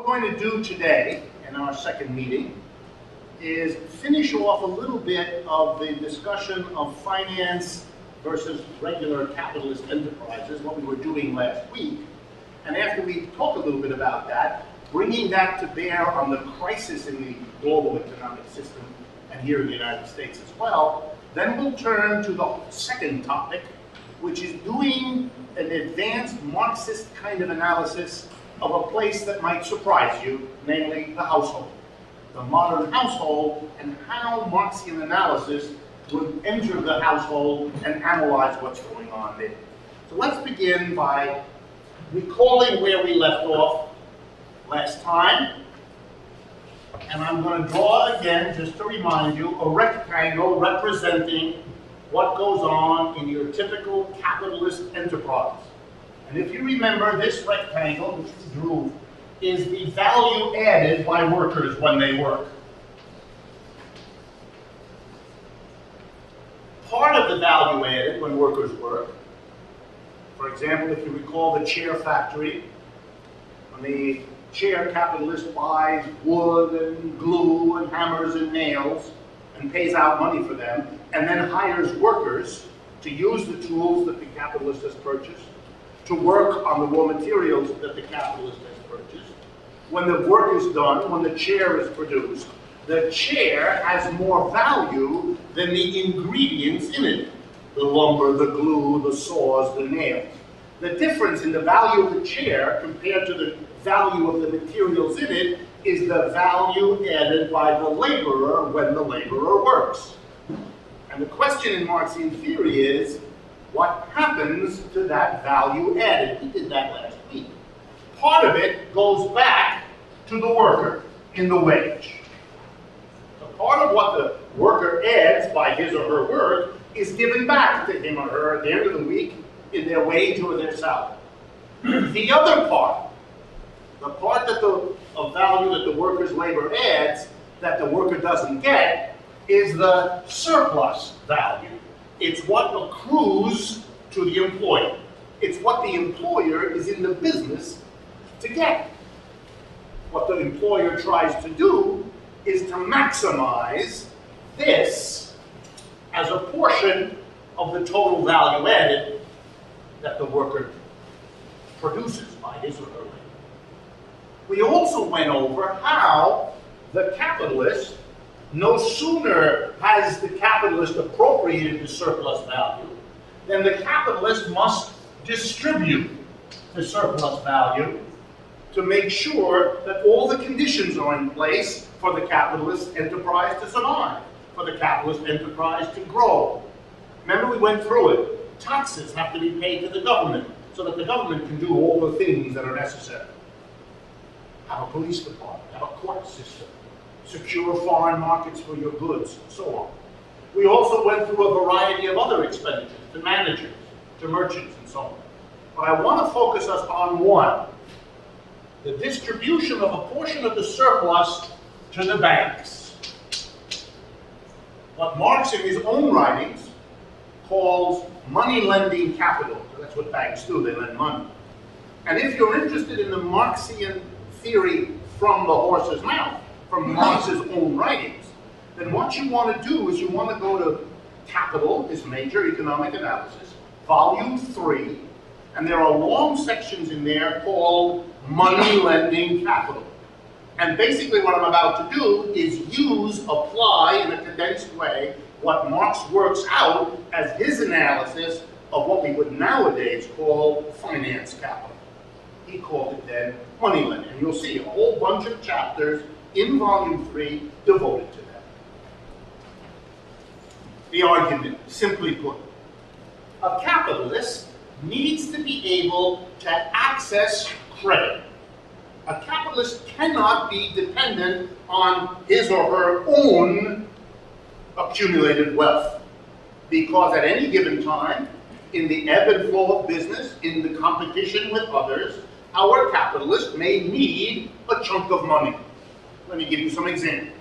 What we're going to do today in our second meeting is finish off a little bit of the discussion of finance versus regular capitalist enterprises, what we were doing last week. And after we talk a little bit about that, bringing that to bear on the crisis in the global economic system and here in the United States as well, then we'll turn to the second topic, which is doing an advanced Marxist kind of analysis of a place that might surprise you, namely the household. The modern household and how Marxian analysis would enter the household and analyze what's going on there. So let's begin by recalling where we left off last time. And I'm going to draw again, just to remind you, a rectangle representing what goes on in your typical capitalist enterprise. And if you remember, this rectangle, which we drew, is the value added by workers when they work. Part of the value added when workers work, for example, if you recall the chair factory, when the chair capitalist buys wood and glue and hammers and nails and pays out money for them, and then hires workers to use the tools that the capitalist has purchased, to work on the raw materials that the capitalist has purchased. When the work is done, when the chair is produced, the chair has more value than the ingredients in it. The lumber, the glue, the saws, the nails. The difference in the value of the chair compared to the value of the materials in it is the value added by the laborer when the laborer works. And the question in Marxian theory is, what happens to that value added? We did that last week. Part of it goes back to the worker in the wage. So part of what the worker adds by his or her work is given back to him or her at the end of the week in their wage or their salary. The other part, the part that of value that the worker's labor adds that the worker doesn't get, is the surplus value. It's what accrues to the employer. It's what the employer is in the business to get. What the employer tries to do is to maximize this as a portion of the total value added that the worker produces by his or her labor. We also went over how the capitalist, no sooner has the capitalist appropriated the surplus value than the capitalist must distribute the surplus value to make sure that all the conditions are in place for the capitalist enterprise to survive, for the capitalist enterprise to grow. Remember, we went through it. Taxes have to be paid to the government so that the government can do all the things that are necessary. Have a police department, have a court system, secure foreign markets for your goods, and so on. We also went through a variety of other expenditures, to managers, to merchants, and so on. But I want to focus us on one, the distribution of a portion of the surplus to the banks. What Marx in his own writings calls money-lending capital. So that's what banks do, they lend money. And if you're interested in the Marxian theory from the horse's mouth, from Marx's own writings, then what you want to do is you want to go to Capital, his major economic analysis, volume 3, and there are long sections in there called money lending capital. And basically what I'm about to do is apply in a condensed way what Marx works out as his analysis of what we would nowadays call finance capital. He called it then money lending. And you'll see a whole bunch of chapters in volume 3 devoted to that. The argument, simply put, a capitalist needs to be able to access credit. A capitalist cannot be dependent on his or her own accumulated wealth, because at any given time, in the ebb and flow of business, in the competition with others, our capitalist may need a chunk of money. Let me give you some examples.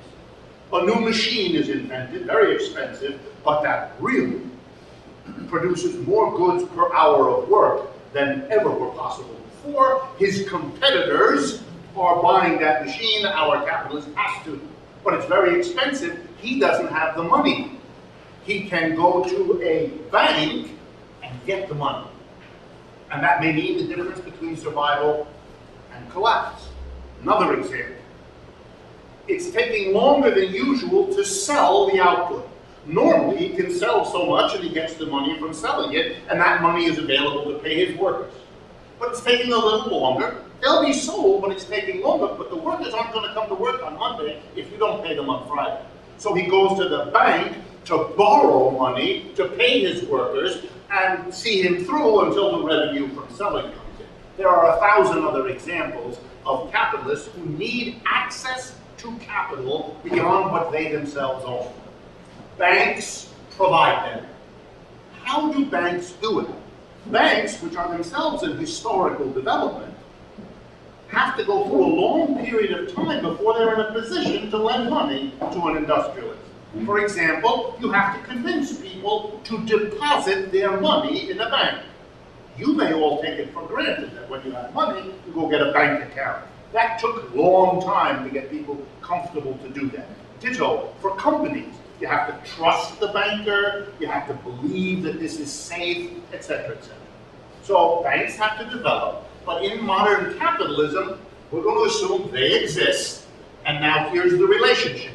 A new machine is invented, very expensive, but that really produces more goods per hour of work than ever were possible before. His competitors are buying that machine, our capitalist has to. But it's very expensive. He doesn't have the money. He can go to a bank and get the money. And that may mean the difference between survival and collapse. Another example. It's taking longer than usual to sell the output. Normally, he can sell so much and he gets the money from selling it, and that money is available to pay his workers. But it's taking a little longer. They'll be sold, but it's taking longer, but the workers aren't going to come to work on Monday if you don't pay them on Friday. So he goes to the bank to borrow money to pay his workers and see him through until the revenue from selling comes in. There are 1,000 other examples of capitalists who need access to capital beyond what they themselves own. Banks provide them. How do banks do it? Banks, which are themselves in historical development, have to go through a long period of time before they're in a position to lend money to an industrialist. For example, you have to convince people to deposit their money in a bank. You may all take it for granted that when you have money, you go get a bank account. That took a long time to get people comfortable to do that. Ditto for companies. You have to trust the banker, you have to believe that this is safe, etc., etc. So banks have to develop, but in modern capitalism, we're going to assume they exist, and now here's the relationship.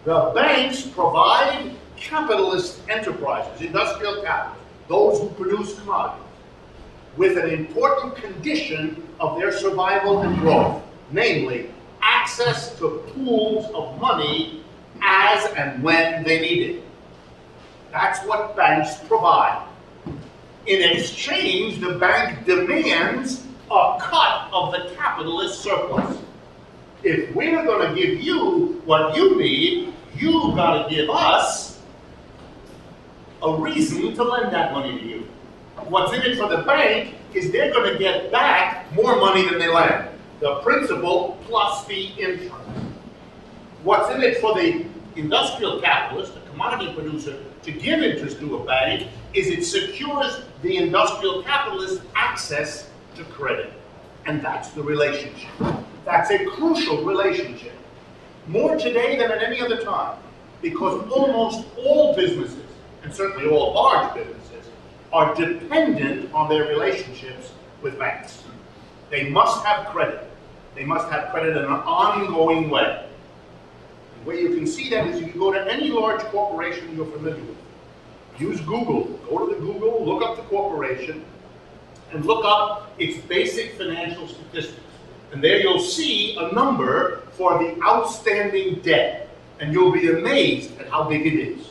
The banks provide capitalist enterprises, industrial capitalists, those who produce commodities, with an important condition of their survival and growth, namely access to pools of money as and when they need it. That's what banks provide. In exchange, the bank demands a cut of the capitalist surplus. If we're going to give you what you need, you've got to give us a reason to lend that money to you. What's in it for the bank is they're going to get back more money than they lend. The principal plus the interest. What's in it for the industrial capitalist, the commodity producer, to give interest to a bank is it secures the industrial capitalist access to credit. And that's the relationship. That's a crucial relationship. More today than at any other time, because almost all businesses, and certainly all large businesses, are dependent on their relationships with banks. They must have credit. They must have credit in an ongoing way. The way you can see that is you can go to any large corporation you're familiar with. Use Google. Go to the Google, look up the corporation, and look up its basic financial statistics. And there you'll see a number for the outstanding debt. And you'll be amazed at how big it is.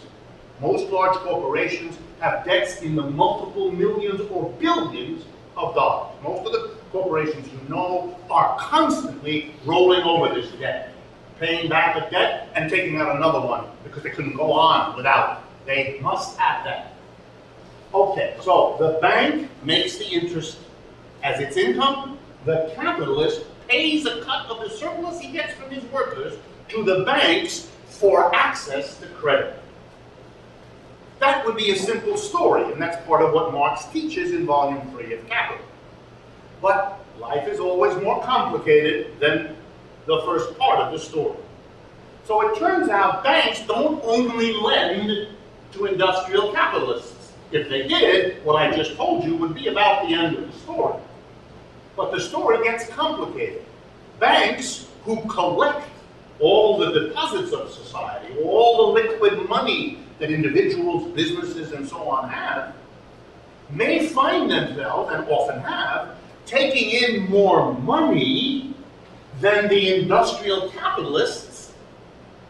Most large corporations have debts in the multiple millions or billions of dollars. Most of the corporations you know are constantly rolling over this debt, paying back a debt and taking out another one because they couldn't go on without it. They must have that. Okay, so the bank makes the interest as its income. The capitalist pays a cut of the surplus he gets from his workers to the banks for access to credit. That would be a simple story, and that's part of what Marx teaches in Volume 3 of Capital. But life is always more complicated than the first part of the story. So it turns out banks don't only lend to industrial capitalists. If they did, what I just told you would be about the end of the story. But the story gets complicated. Banks who collect all the deposits of society, all the liquid money that individuals, businesses, and so on have, may find themselves, and often have, taking in more money than the industrial capitalists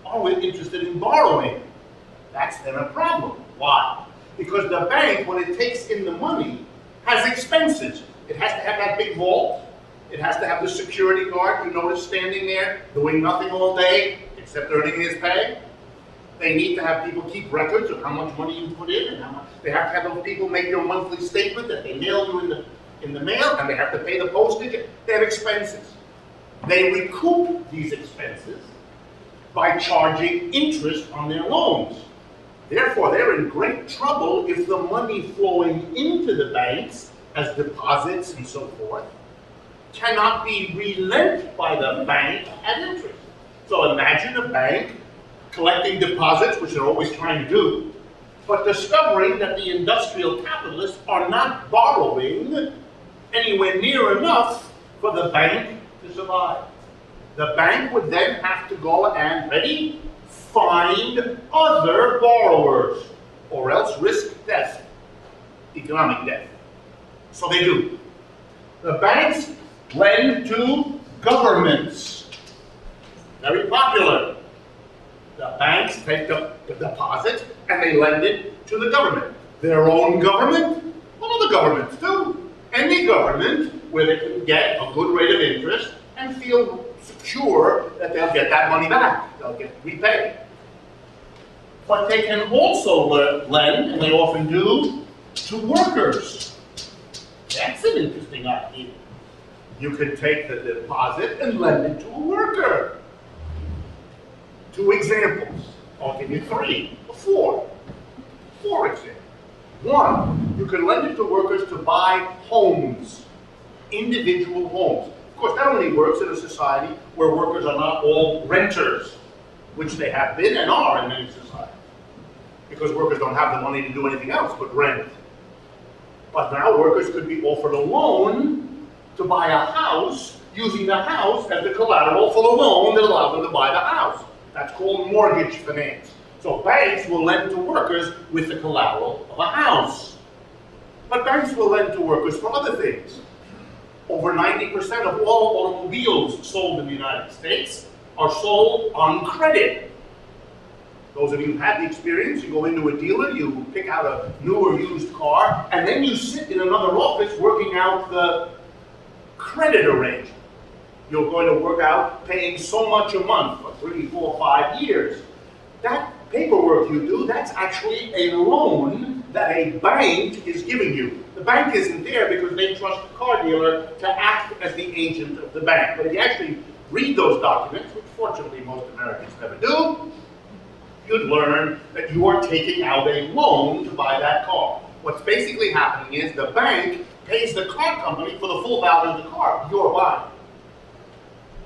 are interested in borrowing. That's then a problem. Why? Because the bank, when it takes in the money, has expenses. It has to have that big vault. It has to have the security guard you notice standing there doing nothing all day except earning his pay. They need to have people keep records of how much money you put in and how much. They have to have those people make your monthly statement that they mail you in the mail, and they have to pay the postage. They have expenses. They recoup these expenses by charging interest on their loans. Therefore, they're in great trouble if the money flowing into the banks as deposits and so forth cannot be relent by the bank at interest. So imagine a bank collecting deposits, which they're always trying to do, but discovering that the industrial capitalists are not borrowing anywhere near enough for the bank to survive. The bank would then have to go and, ready, find other borrowers, or else risk death, economic death. So they do. The banks lend to governments. Very popular. The banks take the deposit and they lend it to the government. Their own government? Well, other governments too. Any government where they can get a good rate of interest and feel secure that they'll get that money back. They'll get repaid. But they can also lend, and they often do, to workers. That's an interesting idea. You could take the deposit and lend it to a worker. 2 examples. I'll give you 3 or 4. 4 examples. 1, you can lend it to workers to buy homes, individual homes. Of course, that only works in a society where workers are not all renters, which they have been and are in many societies, because workers don't have the money to do anything else but rent. But now workers could be offered a loan to buy a house, using the house as the collateral for the loan that allows them to buy the house. That's called mortgage finance. So banks will lend to workers with the collateral of a house. But banks will lend to workers for other things. Over 90% of all automobiles sold in the United States are sold on credit. Those of you who've had the experience, you go into a dealer, you pick out a new or used car, and then you sit in another office working out the credit arrangement. You're going to work out paying so much a month for 3, 4, 5 years. That paperwork you do, that's actually a loan that a bank is giving you. The bank isn't there because they trust the car dealer to act as the agent of the bank. But if you actually read those documents, which fortunately most Americans never do, you'd learn that you are taking out a loan to buy that car. What's basically happening is the bank pays the car company for the full value of the car you're buying.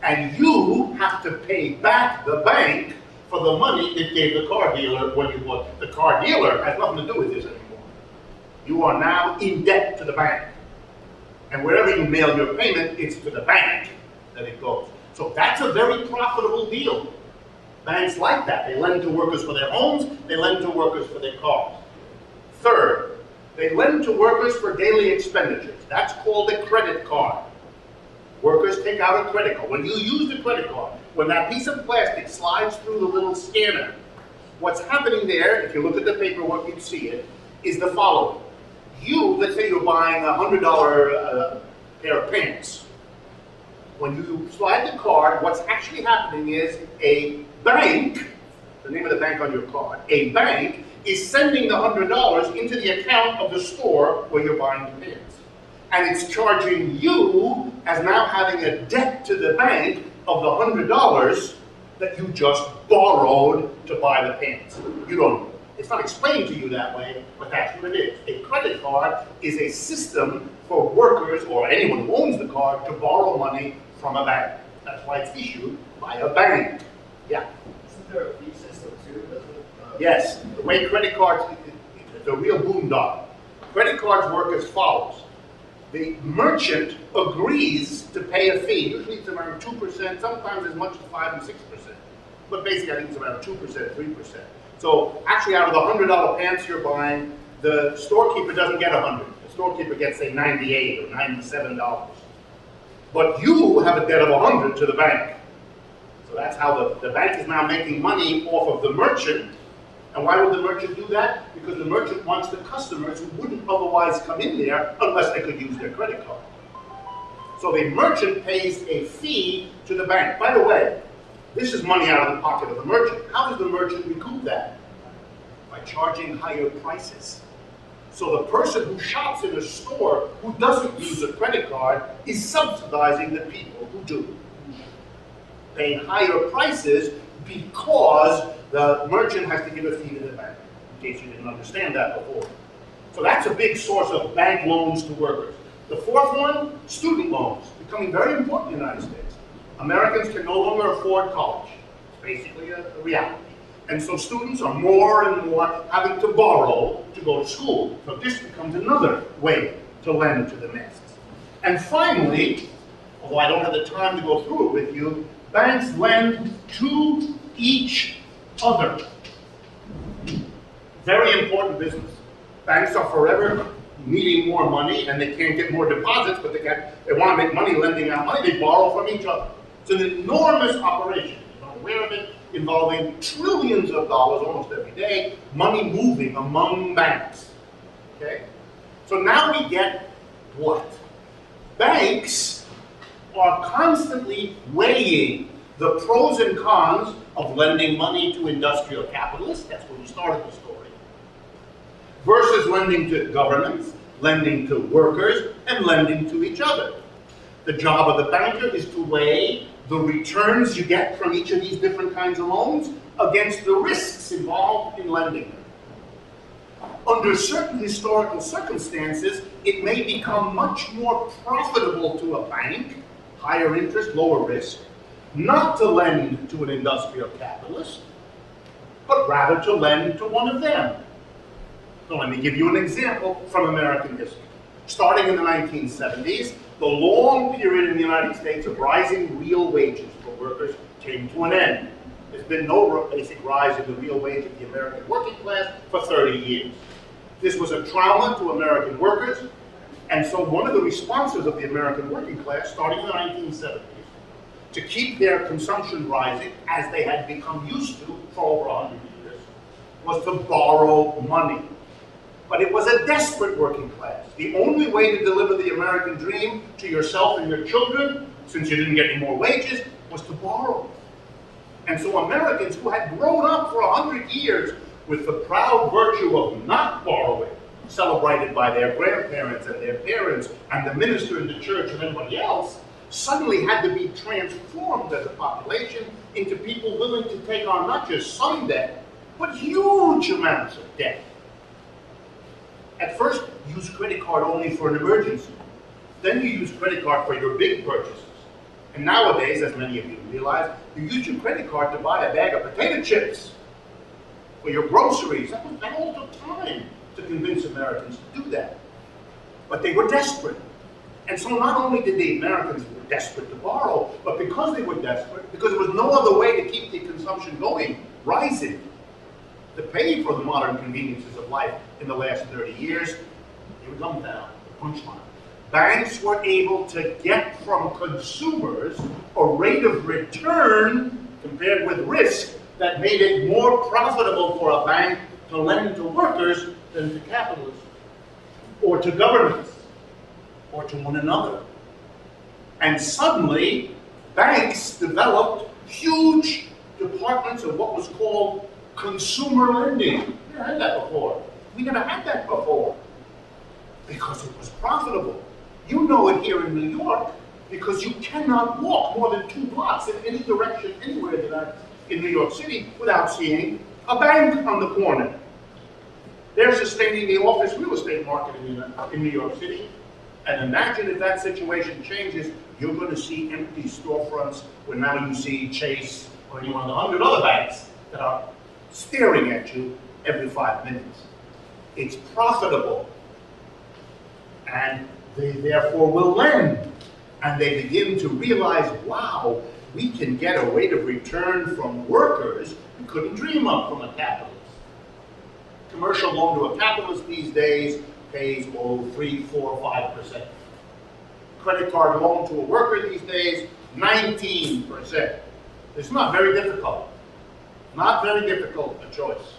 And you have to pay back the bank for the money it gave the car dealer when you bought. The car dealer has nothing to do with this anymore. You are now in debt to the bank. And wherever you mail your payment, it's to the bank that it goes. So that's a very profitable deal. Banks like that. They lend to workers for their homes, they lend to workers for their cars. Third, they lend to workers for daily expenditures. That's called a credit card. Workers take out a credit card. When you use the credit card, when that piece of plastic slides through the little scanner, what's happening there, if you look at the paperwork, you see it, is the following. Let's say you're buying a $100 pair of pants. When you slide the card, what's actually happening is a bank, the name of the bank on your card, a bank is sending the $100 into the account of the store where you're buying the pants. And it's charging you as now having a debt to the bank of the $100 that you just borrowed to buy the pants. It's not explained to you that way, but that's what it is. A credit card is a system for workers or anyone who owns the card to borrow money from a bank. That's why it's issued by a bank. Yeah? Isn't there a fee system too? Yes. The way credit cards, it's a real boondoggle. Credit cards work as follows. The merchant agrees to pay a fee. Usually it's around 2%, sometimes as much as 5 and 6%. But basically I think it's around 2%, 3%. So actually out of the $100 pants you're buying, the storekeeper doesn't get 100. The storekeeper gets, say, $98 or $97. But you have a debt of 100 to the bank. So that's how the bank is now making money off of the merchant. And why would the merchant do that? Because the merchant wants the customers who wouldn't otherwise come in there unless they could use their credit card. So the merchant pays a fee to the bank. By the way, this is money out of the pocket of the merchant. How does the merchant recoup that? By charging higher prices. So the person who shops in a store who doesn't use a credit card is subsidizing the people who do. Paying higher prices because the merchant has to give a fee to the bank, in case you didn't understand that before. So that's a big source of bank loans to workers. The fourth one, student loans. becoming very important in the United States. Americans can no longer afford college. It's basically a reality. And so students are more and more having to borrow to go to school. So this becomes another way to lend to the masses. And finally, although I don't have the time to go through it with you, banks lend to each other. Very important business. Banks are forever needing more money, and they can't get more deposits, but they want to make money lending out money. They borrow from each other. It's an enormous operation. You're aware of it, involving trillions of dollars almost every day, money moving among banks. Okay? So now we get what? Banks are constantly weighing the pros and cons of lending money to industrial capitalists, that's where we started the story, versus lending to governments, lending to workers, and lending to each other. The job of the banker is to weigh the returns you get from each of these different kinds of loans against the risks involved in lending them. Under certain historical circumstances, it may become much more profitable to a bank, higher interest, lower risk, not to lend to an industrial capitalist, but rather to lend to one of them. So let me give you an example from American history. Starting in the 1970s, the long period in the United States of rising real wages for workers came to an end. There's been no basic rise in the real wage of the American working class for 30 years. This was a trauma to American workers, and so one of the responses of the American working class, starting in the 1970s, to keep their consumption rising, as they had become used to for over 100 years, was to borrow money. But it was a desperate working class. The only way to deliver the American dream to yourself and your children, since you didn't get any more wages, was to borrow. And so Americans who had grown up for 100 years with the proud virtue of not borrowing, celebrated by their grandparents and their parents and the minister in the church and everybody else, suddenly had to be transformed as a population into people willing to take on not just some debt, but huge amounts of debt. At first, you use credit card only for an emergency. Then you use credit card for your big purchases. And nowadays, as many of you realize, you use your credit card to buy a bag of potato chips for your groceries. That all took time to convince Americans to do that. But they were desperate. And so not only did the Americans were desperate to borrow, but because they were desperate, because there was no other way to keep the consumption going, rising, to pay for the modern conveniences of life in the last 30 years, here we come down, the punchline. Banks were able to get from consumers a rate of return compared with risk that made it more profitable for a bank to lend to workers than to capitalists, or to governments, or to one another. And suddenly, banks developed huge departments of what was called consumer lending. We never had that before. We never had that before because it was profitable. You know it here in New York because you cannot walk more than 2 blocks in any direction anywhere in New York City without seeing a bank on the corner. They're sustaining the office real estate market in New York City. And imagine if that situation changes, you're going to see empty storefronts where now you see Chase or any one of the 100 other banks that are staring at you every 5 minutes. It's profitable, and they therefore will lend. And they begin to realize, wow, we can get a rate of return from workers we couldn't dream of from a capitalist. Commercial loan to a capitalist these days pays 3, 4, 5%. Credit card loan to a worker these days, 19%. It's not very difficult. Not very difficult a choice.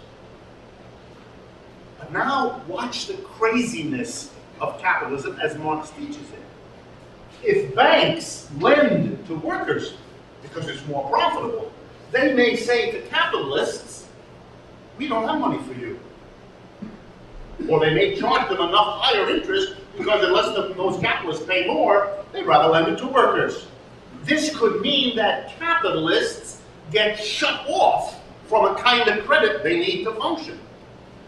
But now watch the craziness of capitalism as Marx teaches it. If banks lend to workers because it's more profitable, they may say to capitalists, we don't have money for you. Or they may charge them enough higher interest because unless those capitalists pay more, they'd rather lend it to workers. This could mean that capitalists get shut off from a kind of credit they need to function.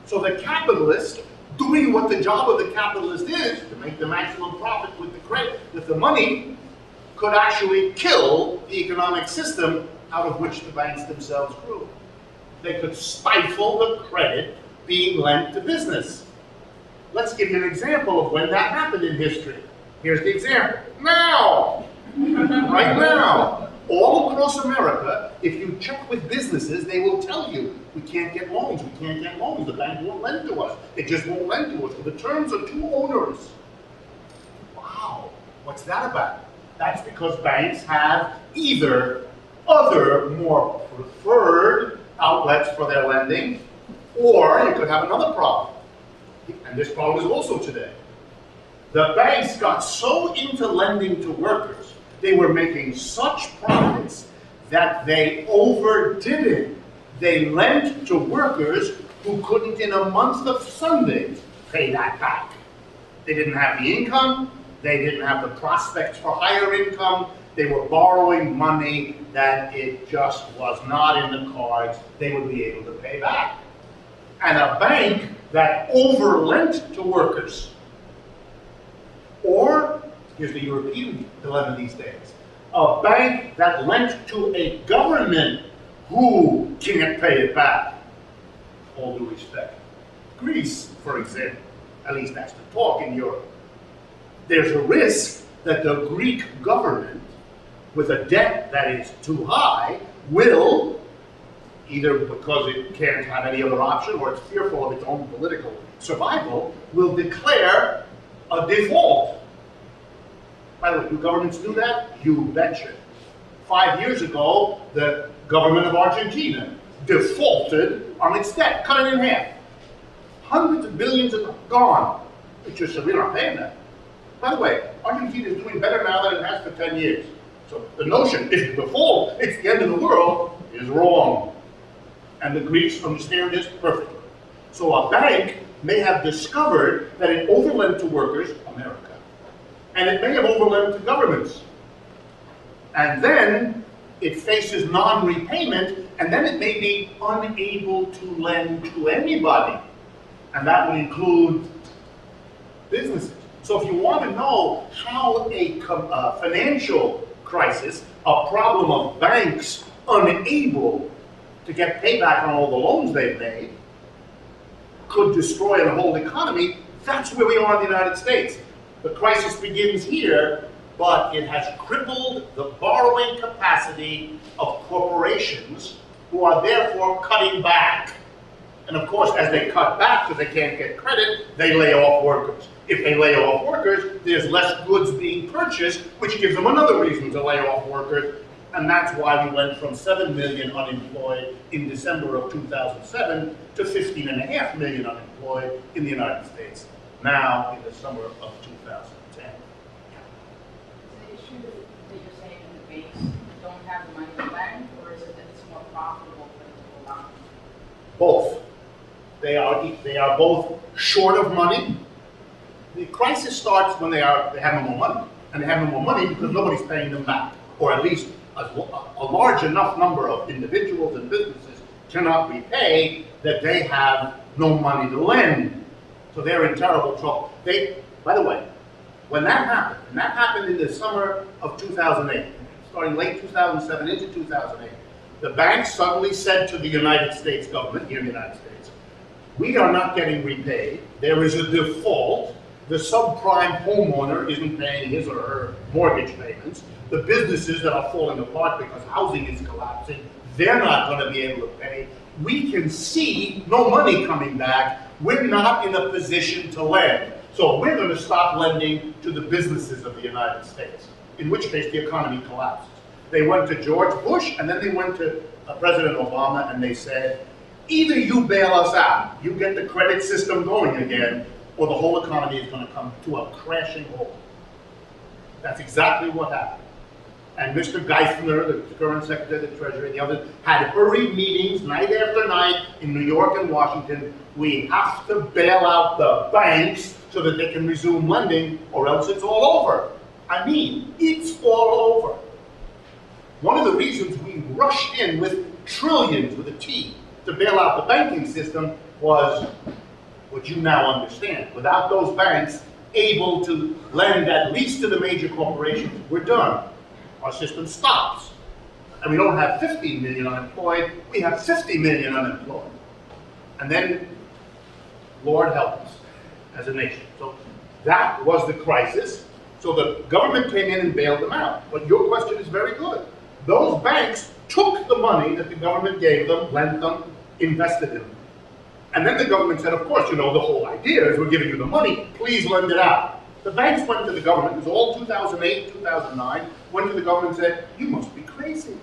So the capitalist, doing what the job of the capitalist is, to make the maximum profit with the credit, with the money, could actually kill the economic system out of which the banks themselves grew. They could stifle the credit being lent to business. Let's give you an example of when that happened in history. Here's the example. Now! Right now! All across America, if you check with businesses, they will tell you, we can't get loans, we can't get loans, the bank won't lend to us. It just won't lend to us. The terms are too onerous. Wow, what's that about? That's because banks have either other, more preferred outlets for their lending, or you could have another problem. And this problem is also today. The banks got so into lending to workers, they were making such profits that they overdid it. They lent to workers who couldn't, in a month of Sundays, pay that back. They didn't have the income, they didn't have the prospects for higher income, they were borrowing money that it just was not in the cards they would be able to pay back. And a bank that overlent to workers, or, here's the European dilemma these days, a bank that lent to a government who can't pay it back. All due respect. Greece, for example, at least that's the talk in Europe. There's a risk that the Greek government, with a debt that is too high, will, either because it can't have any other option or it's fearful of its own political survival, will declare a default. By the way, do governments do that? You betcha. 5 years ago, the government of Argentina defaulted on its debt, cut it in half. Hundreds of billions are gone. It just said, we're not paying that. By the way, Argentina is doing better now than it has for 10 years. So the notion, if you default, it's the end of the world, is wrong. And the Greeks understand this perfectly. So a bank may have discovered that it overlent to workers, America, and it may have overlent to governments. And then it faces non-repayment, and then it may be unable to lend to anybody. And that would include businesses. So if you want to know how a financial crisis, a problem of banks unable to get payback on all the loans they've made, could destroy the whole economy, that's where we are in the United States. The crisis begins here, but it has crippled the borrowing capacity of corporations who are therefore cutting back. And of course, as they cut back because they can't get credit, they lay off workers. If they lay off workers, there's less goods being purchased, which gives them another reason to lay off workers. And that's why we went from 7 million unemployed in December of 2007 to 15.5 million unemployed in the United States, now in the summer of 2010. Is the issue that you're saying the banks don't have the money to lend, or is it that it's more profitable for them to hold on? Both. They are both short of money. The crisis starts when they have no more money. And they have no more money because nobody's paying them back. Or at least a large enough number of individuals and businesses cannot repay that they have no money to lend. So they're in terrible trouble. By the way, when that happened, and that happened in the summer of 2008, starting late 2007 into 2008, the banks suddenly said to the United States government, here in the United States, we are not getting repaid, there is a default, the subprime homeowner isn't paying his or her mortgage payments, the businesses that are falling apart because housing is collapsing, they're not going to be able to pay. We can see no money coming back. We're not in a position to lend. So we're going to stop lending to the businesses of the United States, in which case the economy collapses. They went to George Bush, and then they went to President Obama, and they said, either you bail us out, you get the credit system going again, or the whole economy is going to come to a crashing halt. That's exactly what happened. And Mr. Geithner, the current Secretary of the Treasury, and the others had hurried meetings night after night in New York and Washington. We have to bail out the banks so that they can resume lending, or else it's all over. I mean, it's all over. One of the reasons we rushed in with trillions, with a T, to bail out the banking system was what you now understand. Without those banks able to lend at least to the major corporations, we're done. our system stops. And we don't have 15 million unemployed, we have 50 million unemployed. And then, Lord help us as a nation. So that was the crisis. So the government came in and bailed them out. But your question is very good. Those banks took the money that the government gave them, lent them, invested in them. And then the government said, of course, you know, the whole idea is we're giving you the money, please lend it out. The banks went to the government, it was all 2008, 2009, went to the government and said, you must be crazy.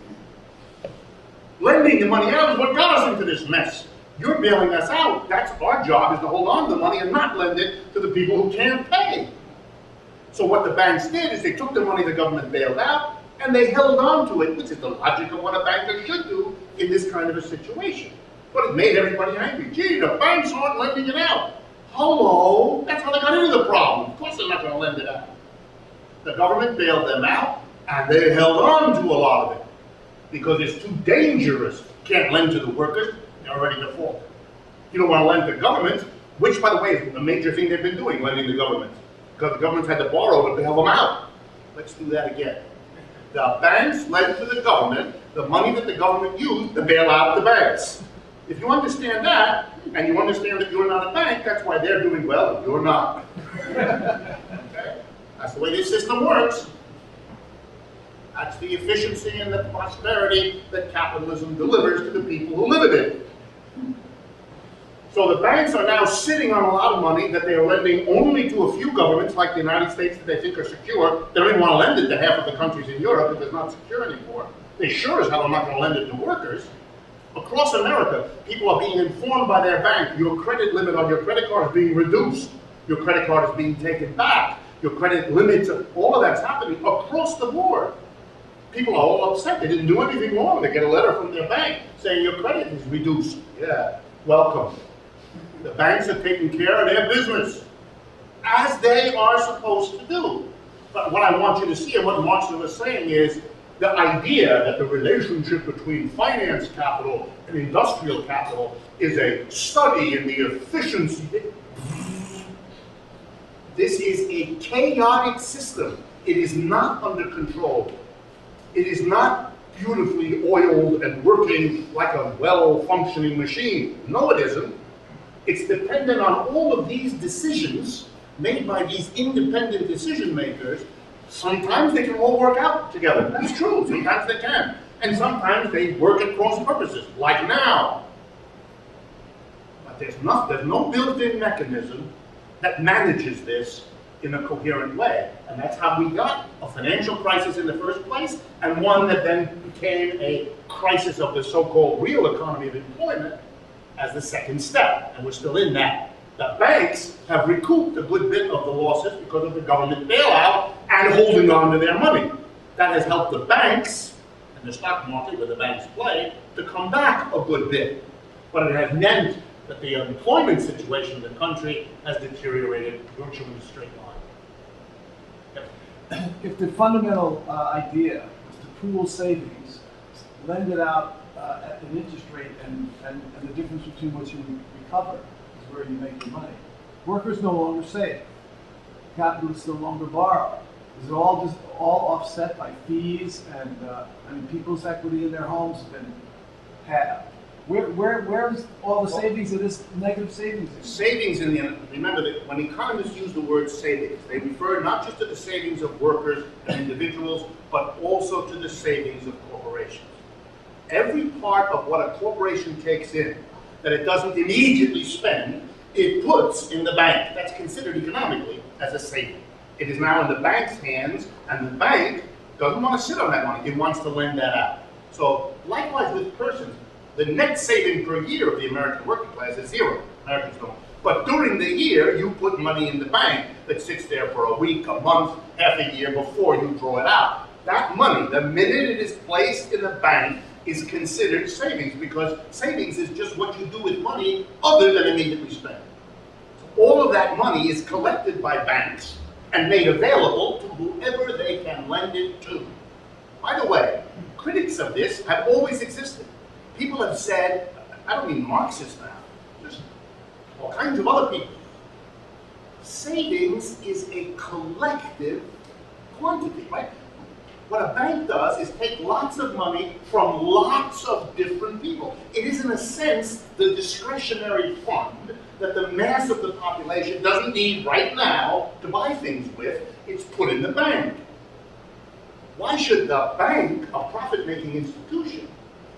Lending the money out is what got us into this mess. You're bailing us out. That's our job, is to hold on to the money and not lend it to the people who can't pay. So what the banks did is they took the money the government bailed out and they held on to it, which is the logic of what a banker should do in this kind of a situation. But it made everybody angry. Gee, the banks aren't lending it out. Hello, that's how they got into the problem. Of course they're not going to lend it out. The government bailed them out and they held on to a lot of it because it's too dangerous. You can't lend to the workers, they're already defaulted. You don't want to lend to government, which, by the way, is a major thing they've been doing, lending to government. Because the government's had to borrow to bail them out. Let's do that again. The banks lent to the government the money that the government used to bail out the banks. If you understand that, and you understand that you're not a bank, that's why they're doing well and you're not. Okay? That's the way this system works. That's the efficiency and the prosperity that capitalism delivers to the people who live in it. So the banks are now sitting on a lot of money that they are lending only to a few governments, like the United States, that they think are secure. They don't even want to lend it to half of the countries in Europe because it's not secure anymore. They sure as hell are not going to lend it to workers. Across America, people are being informed by their bank, your credit limit on your credit card is being reduced. Your credit card is being taken back. Your credit limits, all of that's happening across the board. People are all upset. They didn't do anything wrong. They get a letter from their bank saying your credit is reduced. Yeah, welcome. The banks are taking care of their business, as they are supposed to do. But what I want you to see, and what Marxism was saying, is the idea that the relationship between finance capital and industrial capital is a study in the efficiency. This is a chaotic system. It is not under control. It is not beautifully oiled and working like a well-functioning machine. No, it isn't. It's dependent on all of these decisions made by these independent decision makers. Sometimes they can all work out together. That's true. Sometimes they can. And sometimes they work at cross purposes, like now. But there's no built-in mechanism that manages this in a coherent way. And that's how we got a financial crisis in the first place, and one that then became a crisis of the so-called real economy of employment as the second step, and we're still in that. The banks have recouped a good bit of the losses because of the government bailout and holding on to their money. That has helped the banks, and the stock market where the banks play, to come back a good bit. But it has meant that the employment situation in the country has deteriorated virtually in a straight line. Yep. If the fundamental idea was to pool savings, lend it out at an interest rate, and the difference between what you recover is where you make your money. Workers no longer save. Capitalists no longer borrow. Is it all just offset by fees and I mean, people's equity in their homes has been halved. Where's all the savings of this negative savings? Savings in the, remember that when economists use the word savings, they refer not just to the savings of workers and individuals, but also to the savings of corporations. Every part of what a corporation takes in that it doesn't immediately spend, it puts in the bank. That's considered economically as a saving. It is now in the bank's hands, and the bank doesn't want to sit on that money. It wants to lend that out. So likewise with persons, the net saving per year of the American working class is zero. Americans don't. But during the year, you put money in the bank that sits there for a week, a month, half a year before you draw it out. That money, the minute it is placed in the bank, is considered savings, because savings is just what you do with money other than immediately spend. So all of that money is collected by banks and made available to whoever they can lend it to. By the way, critics of this have always existed. People have said, I don't mean Marxists now, just all kinds of other people. Savings is a collective quantity, right? What a bank does is take lots of money from lots of different people. It is, in a sense, the discretionary fund that the mass of the population doesn't need right now to buy things with. It's put in the bank. Why should the bank, a profit-making institution,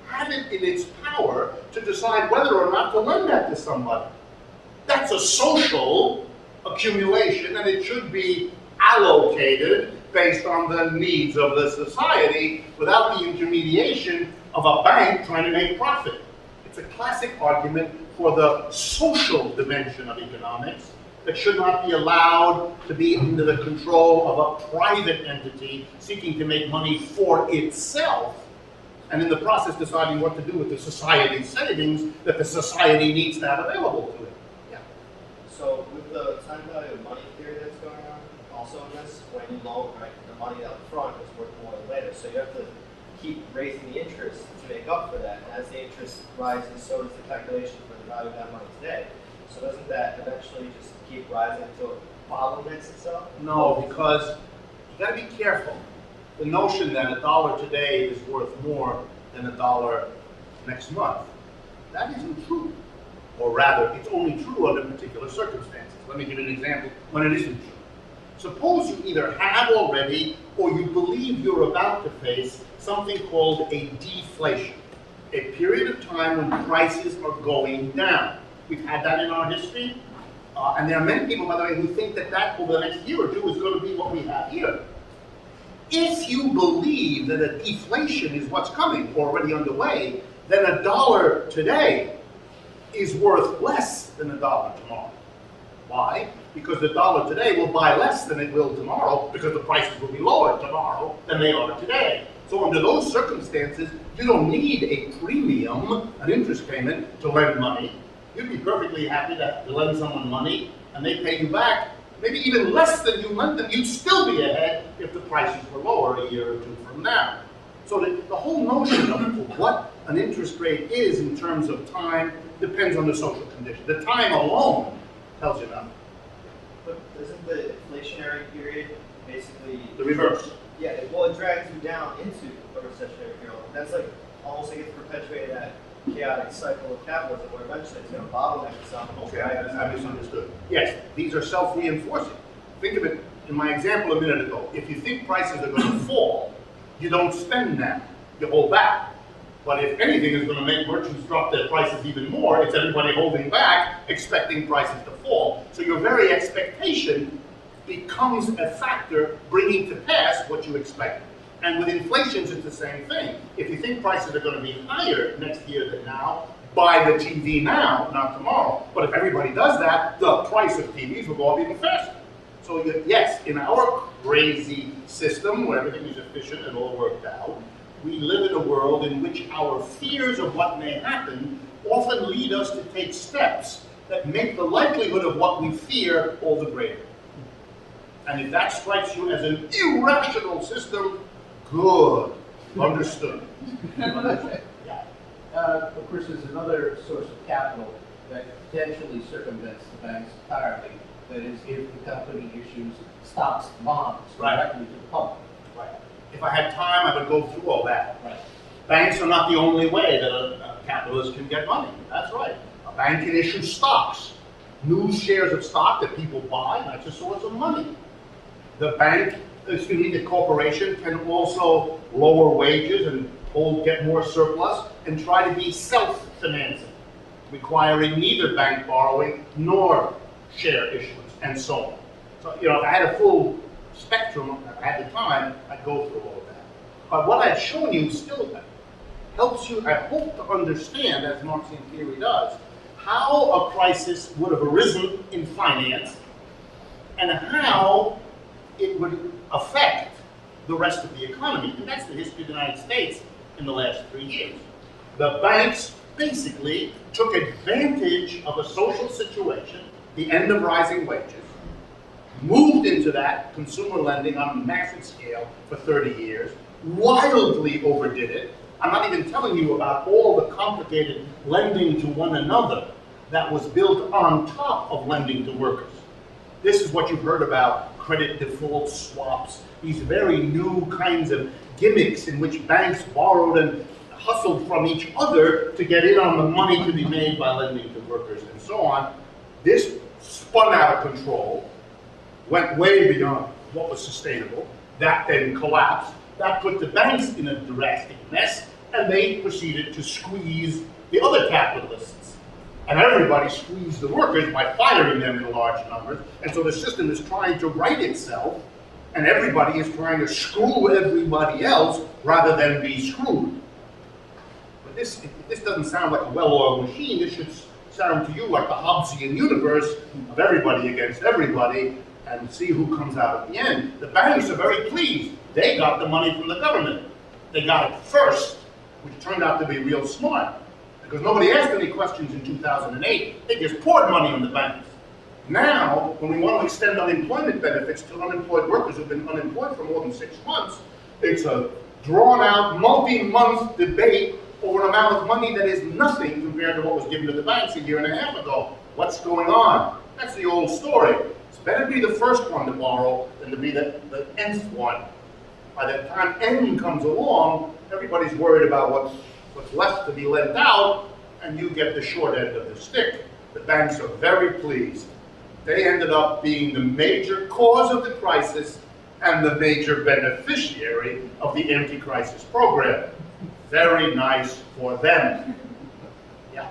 have it in its power to decide whether or not to lend that to somebody? That's a social accumulation, and it should be allocated based on the needs of the society without the intermediation of a bank trying to make profit. It's a classic argument for the social dimension of economics that should not be allowed to be under the control of a private entity seeking to make money for itself, and in the process deciding what to do with the society's savings that the society needs to have available to it. Yeah. So with the time value of money theory that's going on, also in this, when you loan, right, the money up front is worth more later. So you have to keep raising the interest to make up for that. And as the interest rises, so does the calculation for the value of that money today. So doesn't that eventually just keep rising until it bottlenecks itself? No, because you got to be careful. The notion that a dollar today is worth more than a dollar next month, that isn't true. Or rather, it's only true under particular circumstances. Let me give you an example when it isn't true. Suppose you either have already or you believe you're about to face something called a deflation, a period of time when prices are going down. We've had that in our history, and there are many people, by the way, who think that that over the next year or two is going to be what we have here. If you believe that a deflation is what's coming, already underway, then a dollar today is worth less than a dollar tomorrow. Why? Because the dollar today will buy less than it will tomorrow, because the prices will be lower tomorrow than they are today. So under those circumstances, you don't need a premium, an interest payment, to lend money. You'd be perfectly happy to lend someone money, and they pay you back maybe even less than you lent them. You'd still be ahead if the prices were lower a year or two from now. So the whole notion of what an interest rate is in terms of time depends on the social condition. The time alone tells you nothing. But isn't the inflationary period basically The reverse. Yeah, well, it drags you down into a recessionary period. That's like almost like it's perpetuated that chaotic cycle of capitalism where eventually it's going to bottleneck itself. Okay, I misunderstood. Yes, these are self-reinforcing. Think of it in my example a minute ago. If you think prices are going to fall, you don't spend now. You hold back. But if anything is going to make merchants drop their prices even more, it's everybody holding back, expecting prices to fall. So your very expectation becomes a factor bringing to pass what you expect. And with inflations, it's the same thing. If you think prices are going to be higher next year than now, buy the TV now, not tomorrow. But if everybody does that, the price of TVs will go up even faster. So yes, in our crazy system where everything is efficient and all worked out, we live in a world in which our fears of what may happen often lead us to take steps that make the likelihood of what we fear all the greater. And if that strikes you as an irrational system, good. Understood. Yeah. Of course, there's another source of capital that potentially circumvents the banks entirely. That is, if the company issues stocks, bonds directly to the public. Right. If I had time, I would go through all that. Right. Banks are not the only way that a capitalist can get money. That's right. A bank can issue stocks, new shares of stock that people buy. That's a source of money. The bank, the corporation can also lower wages and get more surplus and try to be self-financing, requiring neither bank borrowing nor share issuance, and so on. So, if I had a full spectrum, if I had the time, I'd go through all of that. But what I've shown you still helps you, I hope, to understand, as Marxian theory does, how a crisis would have arisen in finance and how it would affect the rest of the economy. And that's the history of the United States in the last 3 years. The banks basically took advantage of a social situation, the end of rising wages, moved into that consumer lending on a massive scale for 30 years, wildly overdid it. I'm not even telling you about all the complicated lending to one another that was built on top of lending to workers. This is what you've heard about credit default swaps, these very new kinds of gimmicks in which banks borrowed and hustled from each other to get in on the money to be made by lending to workers and so on. This spun out of control, went way beyond what was sustainable. That then collapsed. That put the banks in a drastic mess, and they proceeded to squeeze the other capitalists. And everybody squeezed the workers by firing them in large numbers. And so the system is trying to right itself, and everybody is trying to screw everybody else rather than be screwed. But this doesn't sound like a well-oiled machine. This should sound to you like the Hobbesian universe of everybody against everybody, and see who comes out at the end. The banks are very pleased. They got the money from the government. They got it first, which turned out to be real smart, because nobody asked any questions in 2008. They just poured money on the banks. Now, when we want to extend unemployment benefits to unemployed workers who've been unemployed for more than 6 months, it's a drawn-out, multi-month debate over an amount of money that is nothing compared to what was given to the banks a year and a half ago. What's going on? That's the old story. It's better to be the first one to borrow than to be the nth one. By the time N comes along, everybody's worried about what's left to be lent out, and you get the short end of the stick. The banks are very pleased. They ended up being the major cause of the crisis and the major beneficiary of the anti-crisis program. Very nice for them. Yeah.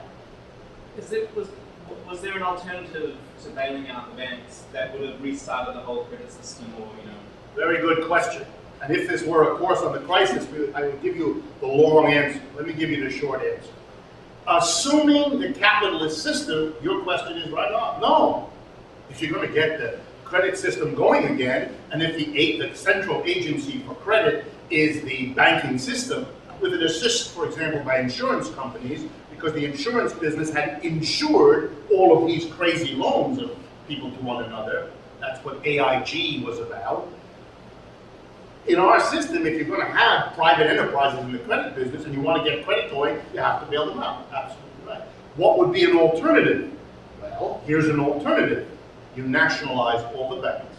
Was there an alternative to bailing out the banks that would have restarted the whole credit system, or Very good question. And if this were a course on the crisis, I would give you the long answer. Let me give you the short answer. Assuming the capitalist system, your question is right on. No. If you're going to get the credit system going again, and if the central agency for credit is the banking system, with an assist, for example, by insurance companies, because the insurance business had insured all of these crazy loans of people to one another. That's what AIG was about. In our system, if you're going to have private enterprises in the credit business and you want to get predatory, you have to bail them out. Absolutely right. What would be an alternative? Well, here's an alternative. You nationalize all the banks.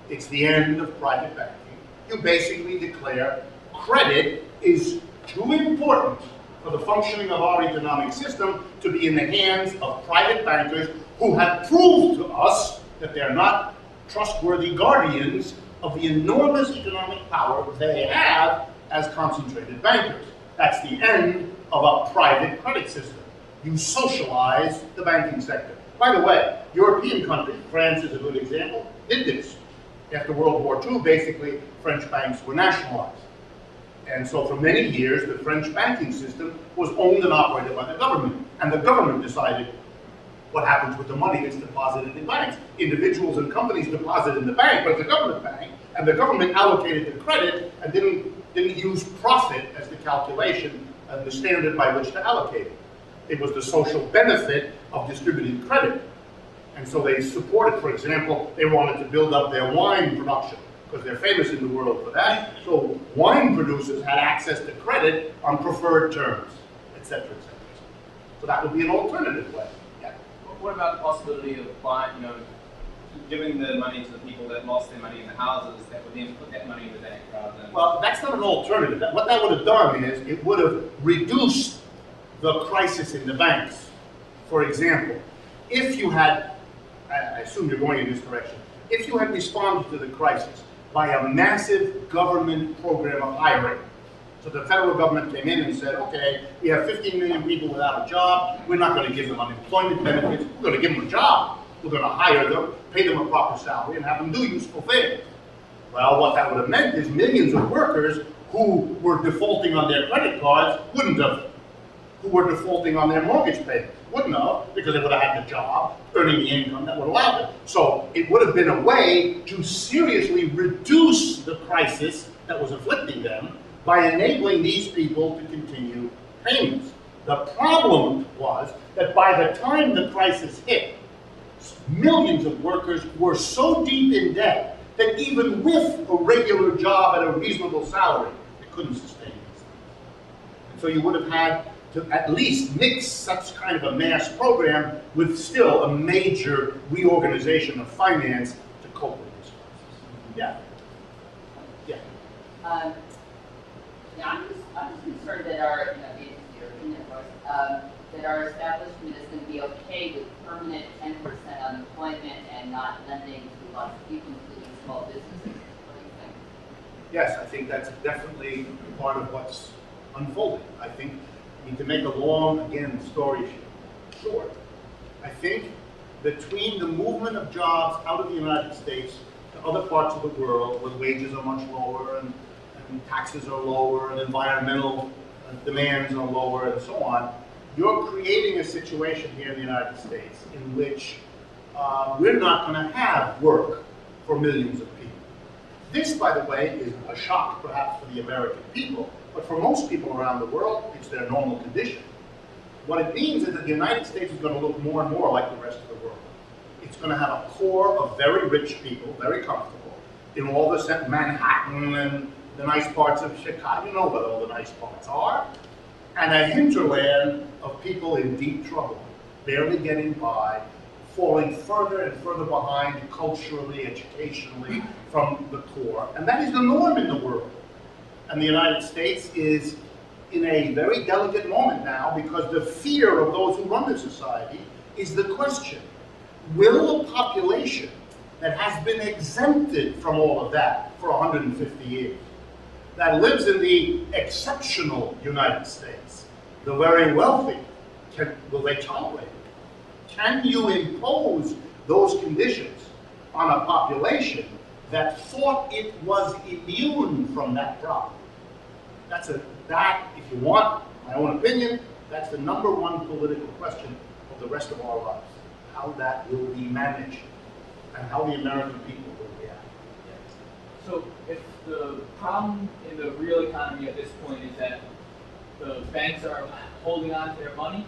It's the end of private banking. You basically declare credit is too important for the functioning of our economic system to be in the hands of private bankers who have proved to us that they're not trustworthy guardians of the enormous economic power they have as concentrated bankers. That's the end of a private credit system. You socialize the banking sector. By the way, European countries, France is a good example, did this. After World War II, basically, French banks were nationalized. And so for many years, the French banking system was owned and operated by the government. And the government decided what happens with the money that's deposited in banks. Individuals and companies deposit in the bank, but it's a government bank, and the government allocated the credit and didn't use profit as the calculation and the standard by which to allocate it. It was the social benefit of distributed credit. And so they supported, for example, they wanted to build up their wine production, because they're famous in the world for that. So wine producers had access to credit on preferred terms, et cetera, et cetera. So that would be an alternative way. Yeah. what about the possibility of buying, giving the money to the people that lost their money in the houses that would then put that money in the bank rather than... Well, that's not an alternative. What that would have done is it would have reduced the crisis in the banks. For example, if you had, I assume you're going in this direction, if you had responded to the crisis by a massive government program of hiring, so the federal government came in and said, okay, we have 15 million people without a job, we're not going to give them unemployment benefits, we're going to give them a job, we're going to hire them, pay them a proper salary, and have them do useful things. Well, what that would have meant is millions of workers who were defaulting on their credit cards wouldn't have, who were defaulting on their mortgage payments wouldn't have, because they would have had the job, earning the income that would allow them. So it would have been a way to seriously reduce the crisis that was afflicting them by enabling these people to continue payments. The problem was that by the time the crisis hit, millions of workers were so deep in debt that even with a regular job at a reasonable salary, they couldn't sustain these things. And so you would have had to at least mix such kind of a mass program with still a major reorganization of finance to cope with this crisis. Yeah. Yeah. Yeah, I'm just concerned that our, your opinion, of course, that our establishment is going to be okay with permanent 10% unemployment and not lending to lots of people, including small businesses. What do you think? Yes, I think that's definitely part of what's unfolding. I think, to make a long, again, story short, I think between the movement of jobs out of the United States to other parts of the world where wages are much lower and taxes are lower and environmental demands are lower and so on, you're creating a situation here in the United States in which we're not going to have work for millions of people. This, by the way, is a shock perhaps for the American people, but for most people around the world, it's their normal condition. What it means is that the United States is going to look more and more like the rest of the world. It's going to have a core of very rich people, very comfortable, in all the Manhattan and the nice parts of Chicago. You know what all the nice parts are. And a hinterland of people in deep trouble, barely getting by, falling further and further behind culturally, educationally from the core. And that is the norm in the world. And the United States is in a very delicate moment now because the fear of those who run the society is the question: will a population that has been exempted from all of that for 150 years, that lives in the exceptional United States, the very wealthy, will they tolerate it? Can you impose those conditions on a population that thought it was immune from that problem? That, if you want my own opinion, that's the #1 political question of the rest of our lives. How that will be managed and how the American people will react. So if the problem in the real economy at this point is that the banks are holding on to their money,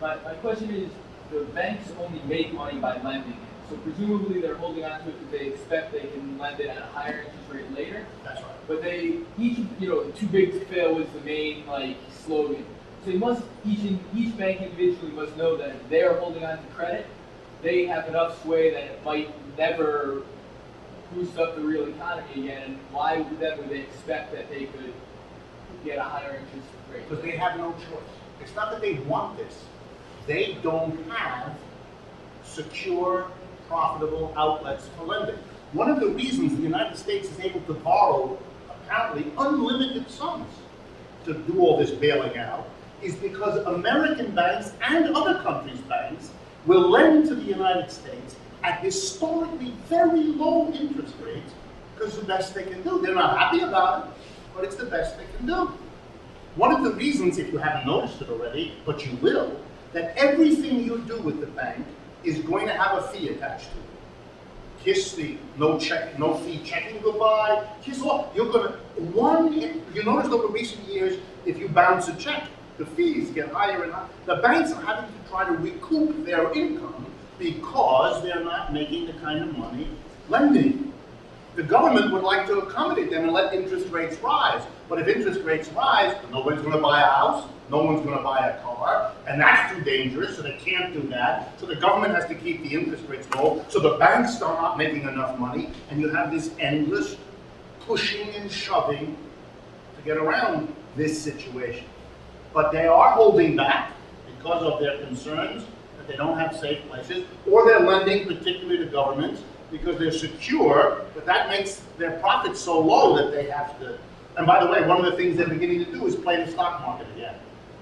my question is, the banks only make money by lending it. So presumably they're holding on to it because they expect they can lend it at a higher interest rate later. That's right. But they too big to fail was the main slogan. So each bank individually must know that if they are holding on to credit, they have enough sway that it might never boost up the real economy again. And why would they expect that they could get a higher interest rate? Because they have no choice. It's not that they want this. They don't have secure, profitable outlets for lending. One of the reasons the United States is able to borrow apparently unlimited sums to do all this bailing out is because American banks and other countries' banks will lend to the United States at historically very low interest rates because it's the best they can do. They're not happy about it, but it's the best they can do. One of the reasons, if you haven't noticed it already, but you will, that everything you do with the bank is going to have a fee attached to it. Kiss the no fee checking goodbye. Kiss all. You're going to you notice over recent years, if you bounce a check, the fees get higher and higher. The banks are having to try to recoup their income because they're not making the kind of money lending. The government would like to accommodate them and let interest rates rise. But if interest rates rise, nobody's going to buy a house, no one's going to buy a car, and that's too dangerous, so they can't do that. So the government has to keep the interest rates low, so the banks are not making enough money, and you have this endless pushing and shoving to get around this situation. But they are holding back because of their concerns that they don't have safe places, or they're lending particularly to governments because they're secure, but that makes their profits so low that they have to. And by the way, one of the things they're beginning to do is play the stock market again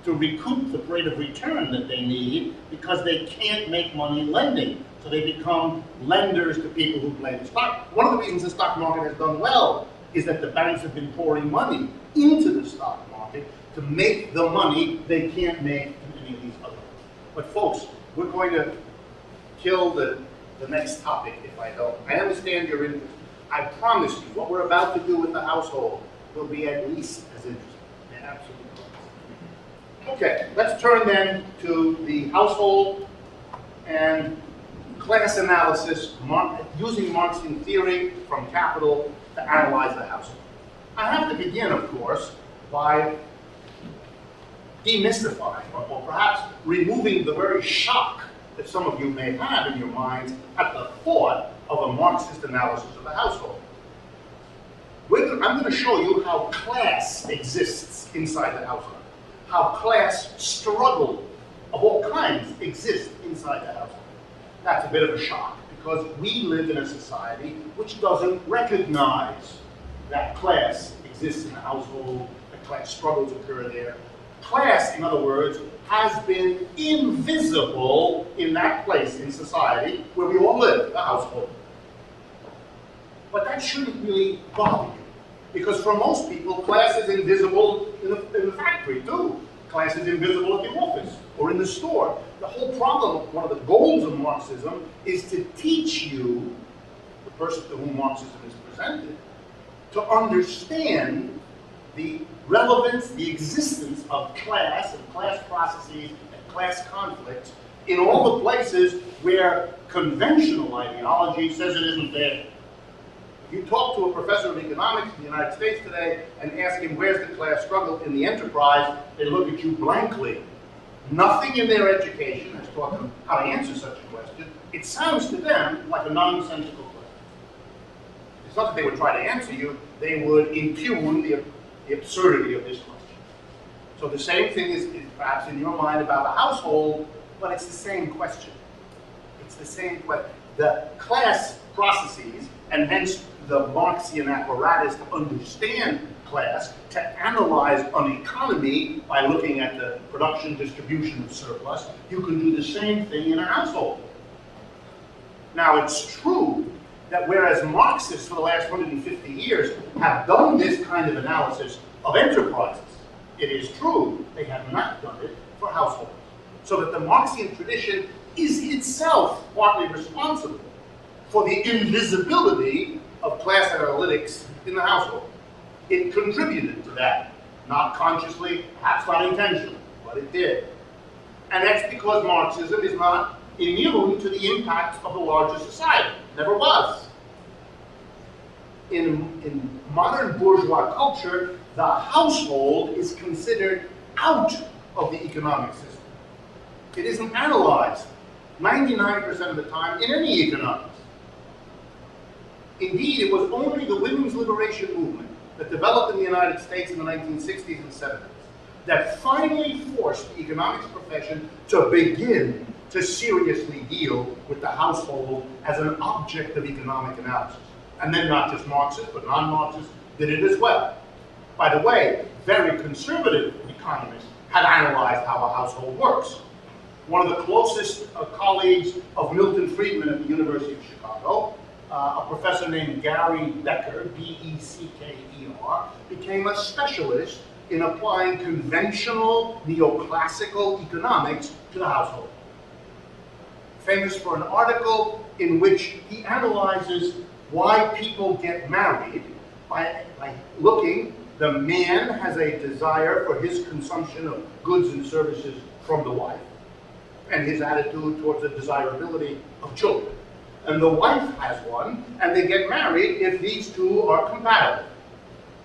to recoup the rate of return that they need because they can't make money lending. So they become lenders to people who play the stock. One of the reasons the stock market has done well is that the banks have been pouring money into the stock market to make the money they can't make in any of these other. But folks, we're going to kill the next topic if I don't. I understand your interest. I promise you, what we're about to do with the household will be at least as interesting. Yeah, absolutely. Okay, let's turn then to the household and class analysis using Marxian theory from Capital to analyze the household. I have to begin, of course, by demystifying or perhaps removing the very shock that some of you may have in your minds at the thought of a Marxist analysis of the household. I'm going to show you how class exists inside the household, how class struggle of all kinds exists inside the household. That's a bit of a shock, because we live in a society which doesn't recognize that class exists in the household, that class struggles occur there. Class, in other words, has been invisible in that place in society where we all live, the household. But that shouldn't really bother you, because for most people, class is invisible in the factory too. Class is invisible at the office or in the store. The whole problem, one of the goals of Marxism, is to teach you, the person to whom Marxism is presented, to understand the relevance, the existence of class and class processes and class conflicts in all the places where conventional ideology says it isn't there. If you talk to a professor of economics in the United States today and ask him where's the class struggle in the enterprise, they look at you blankly. Nothing in their education has taught them how to answer such a question. It sounds to them like a nonsensical question. It's not that they would try to answer you, they would impugn the absurdity of this question. So the same thing is perhaps in your mind about the household, but it's the same question. It's the same question. The class processes, and hence the Marxian apparatus to understand class, to analyze an economy by looking at the production distribution of surplus, you can do the same thing in a household. Now it's true that whereas Marxists for the last 150 years have done this kind of analysis of enterprises, it is true they have not done it for households. So that the Marxian tradition is itself partly responsible for the invisibility of class analytics in the household. It contributed to that, not consciously, perhaps not intentionally, but it did. And that's because Marxism is not immune to the impacts of the larger society. Never was. In modern bourgeois culture, the household is considered out of the economic system. It isn't analyzed 99% of the time in any economics. Indeed, it was only the women's liberation movement that developed in the United States in the 1960s and 70s that finally forced the economics profession to begin to seriously deal with the household as an object of economic analysis. And then not just Marxists, but non-Marxists did it as well. By the way, very conservative economists had analyzed how a household works. One of the closest colleagues of Milton Friedman at the University of Chicago, a professor named Gary Becker, B-E-C-K-E-R, became a specialist in applying conventional neoclassical economics to the household. Famous for an article in which he analyzes why people get married by looking, the man has a desire for his consumption of goods and services from the wife, and his attitude towards the desirability of children. And the wife has one, and they get married if these two are compatible.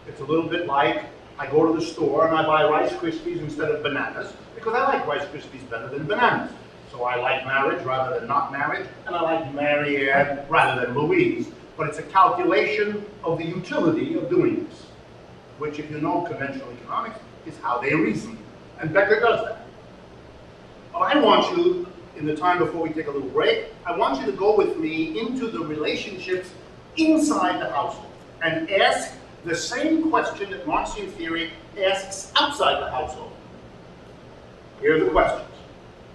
It's a little bit like I go to the store and I buy Rice Krispies instead of bananas, because I like Rice Krispies better than bananas. So I like marriage rather than not marriage, and I like Marianne rather than Louise. But it's a calculation of the utility of doing this, which, if you know conventional economics, is how they reason. And Becker does that. But I want you, in the time before we take a little break, I want you to go with me into the relationships inside the household and ask the same question that Marxian theory asks outside the household. Here are the questions.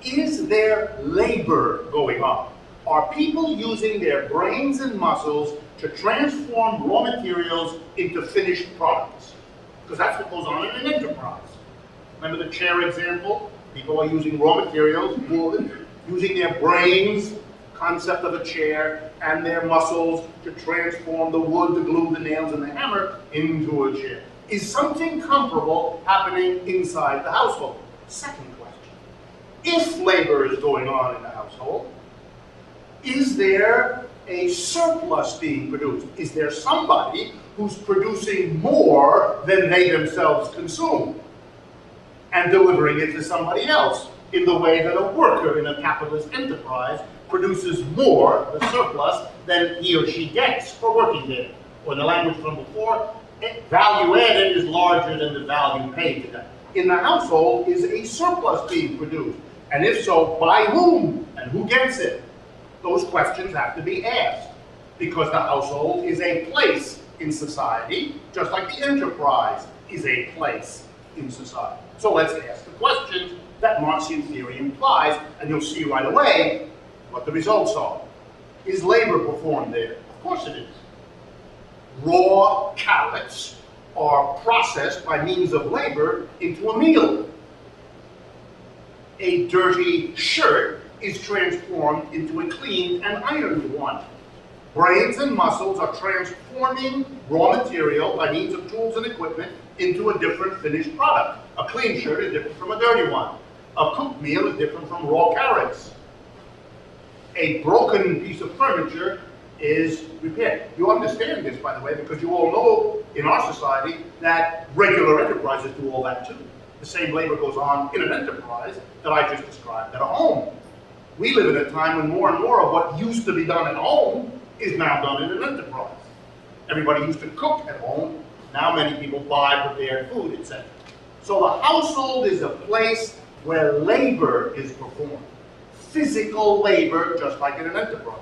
Is there labor going on? Are people using their brains and muscles to transform raw materials into finished products? Because that's what goes on in an enterprise. Remember the chair example? People are using raw materials, wood, using their brains, concept of a chair, and their muscles to transform the wood, the glue, the nails, and the hammer into a chair. Is something comparable happening inside the household? Second question. If labor is going on in the household, is there a surplus being produced? Is there somebody who's producing more than they themselves consume and delivering it to somebody else in the way that a worker in a capitalist enterprise produces more, the surplus, than he or she gets for working there? Or in the language from before, value added is larger than the value paid to them. In the household, is a surplus being produced? And if so, by whom? And who gets it? Those questions have to be asked, because the household is a place in society, just like the enterprise is a place in society. So let's ask the questions that Marxian theory implies, and you'll see right away what the results are. Is labor performed there? Of course it is. Raw carrots are processed by means of labor into a meal. A dirty shirt is transformed into a clean and ironed one. Brains and muscles are transforming raw material by means of tools and equipment into a different finished product. A clean shirt is different from a dirty one. A cooked meal is different from raw carrots. A broken piece of furniture is repaired. You understand this, by the way, because you all know in our society that regular enterprises do all that too. The same labor goes on in an enterprise that I just described at a home. We live in a time when more and more of what used to be done at home is now done in an enterprise. Everybody used to cook at home. Now many people buy prepared food, etc. So the household is a place where labor is performed. Physical labor, just like in an enterprise.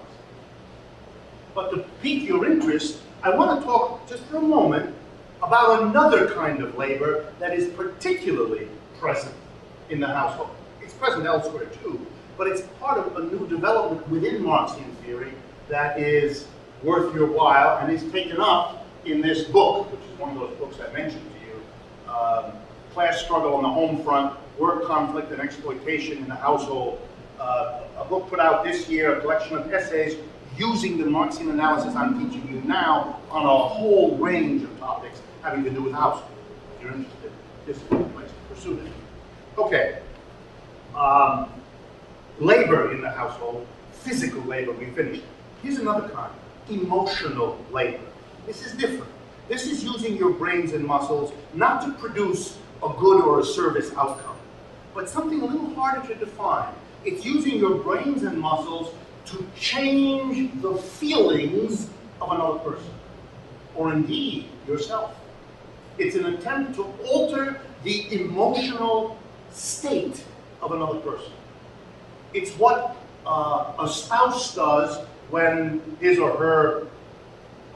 But to pique your interest, I want to talk just for a moment about another kind of labor that is particularly present in the household. It's present elsewhere too, but it's part of a new development within Marxian theory that is worth your while and is taken up in this book, which is one of those books I mentioned to you, Class Struggle on the Home Front, Work, Conflict, and Exploitation in the Household. A book put out this year, a collection of essays using the Marxian analysis I'm teaching you now on a whole range of topics having to do with household. If you're interested, this is the place to pursue it. Okay. Labor in the household, physical labor, we finished. Here's another kind, emotional labor. This is different. This is using your brains and muscles not to produce a good or a service outcome, but something a little harder to define. It's using your brains and muscles to change the feelings of another person, or indeed yourself. It's an attempt to alter the emotional state of another person. It's what a spouse does when his or her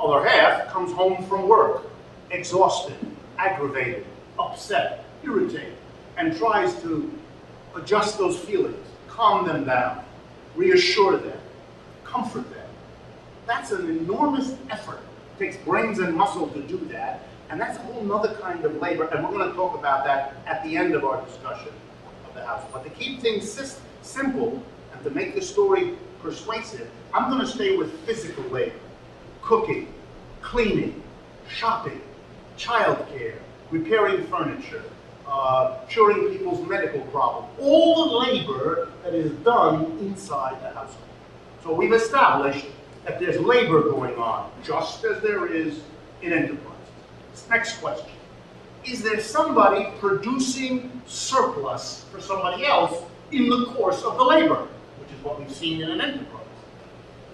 other half comes home from work, exhausted, aggravated, upset, irritated, and tries to adjust those feelings, calm them down, reassure them, comfort them. That's an enormous effort. It takes brains and muscle to do that, and that's a whole other kind of labor, and we're going to talk about that at the end of our discussion of the house. But to keep things simple and to make the story persuasive, I'm going to stay with physical labor. Cooking, cleaning, shopping, childcare, repairing furniture, curing people's medical problems. All the labor that is done inside the household. So we've established that there's labor going on, just as there is in enterprises. Next question. Is there somebody producing surplus for somebody else in the course of the labor, which is what we've seen in an enterprise?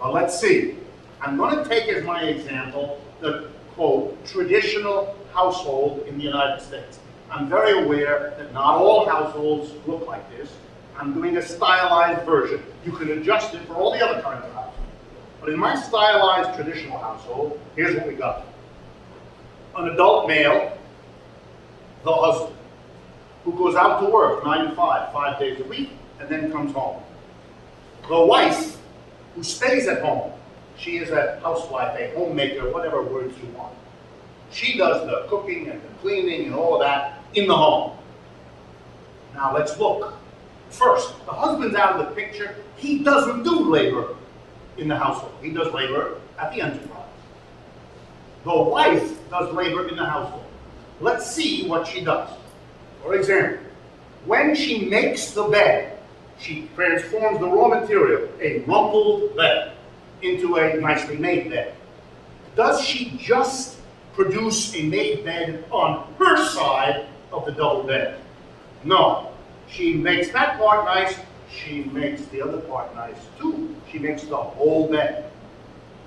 Well, let's see. I'm going to take as my example the, quote, traditional household in the United States. I'm very aware that not all households look like this. I'm doing a stylized version. You can adjust it for all the other kinds of households. But in my stylized traditional household, here's what we got. An adult male, the husband, who goes out to work 9 to 5, 5 days a week, and then comes home. The wife, who stays at home. She is a housewife, a homemaker, whatever words you want. She does the cooking and the cleaning and all of that in the home. Now let's look. First, the husband's out of the picture. He doesn't do labor in the household. He does labor at the enterprise. The wife does labor in the household. Let's see what she does. For example, when she makes the bed, she transforms the raw material, a rumpled bed, into a nicely made bed. Does she just produce a made bed on her side of the double bed? No. She makes that part nice, she makes the other part nice too. She makes the whole bed.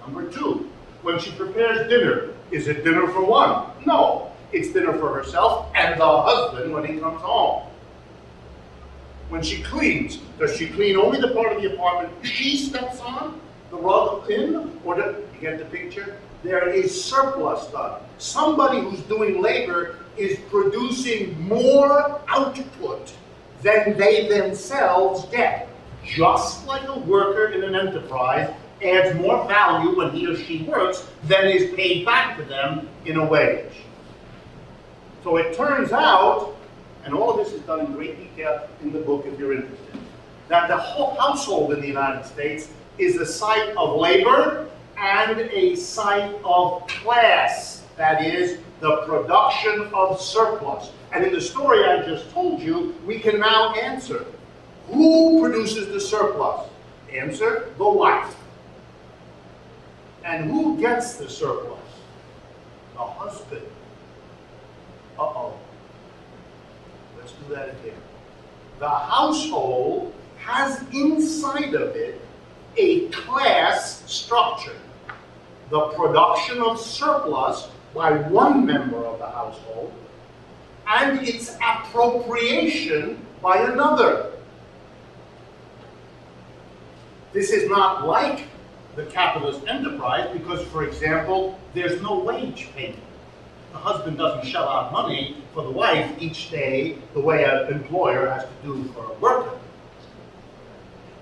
Number two, When she prepares dinner, is it dinner for one? No, it's dinner for herself and the husband when he comes home. When she cleans, does she clean only the part of the apartment she steps on, the rug in, or you get the picture? There is surplus done. Somebody who's doing labor is producing more output than they themselves get. Just like a worker in an enterprise adds more value when he or she works than is paid back to them in a wage. So it turns out, and all of this is done in great detail in the book if you're interested, that the whole household in the United States is a site of labor and a site of class, that is, the production of surplus. And in the story I just told you, we can now answer, who produces the surplus? Answer, the wife. And who gets the surplus? The husband. Uh-oh. Let's do that again. The household has inside of it a class structure. The production of surplus by one member of the household and its appropriation by another. This is not like the capitalist enterprise because, for example, there's no wage payment. The husband doesn't shell out money for the wife each day the way an employer has to do for a worker.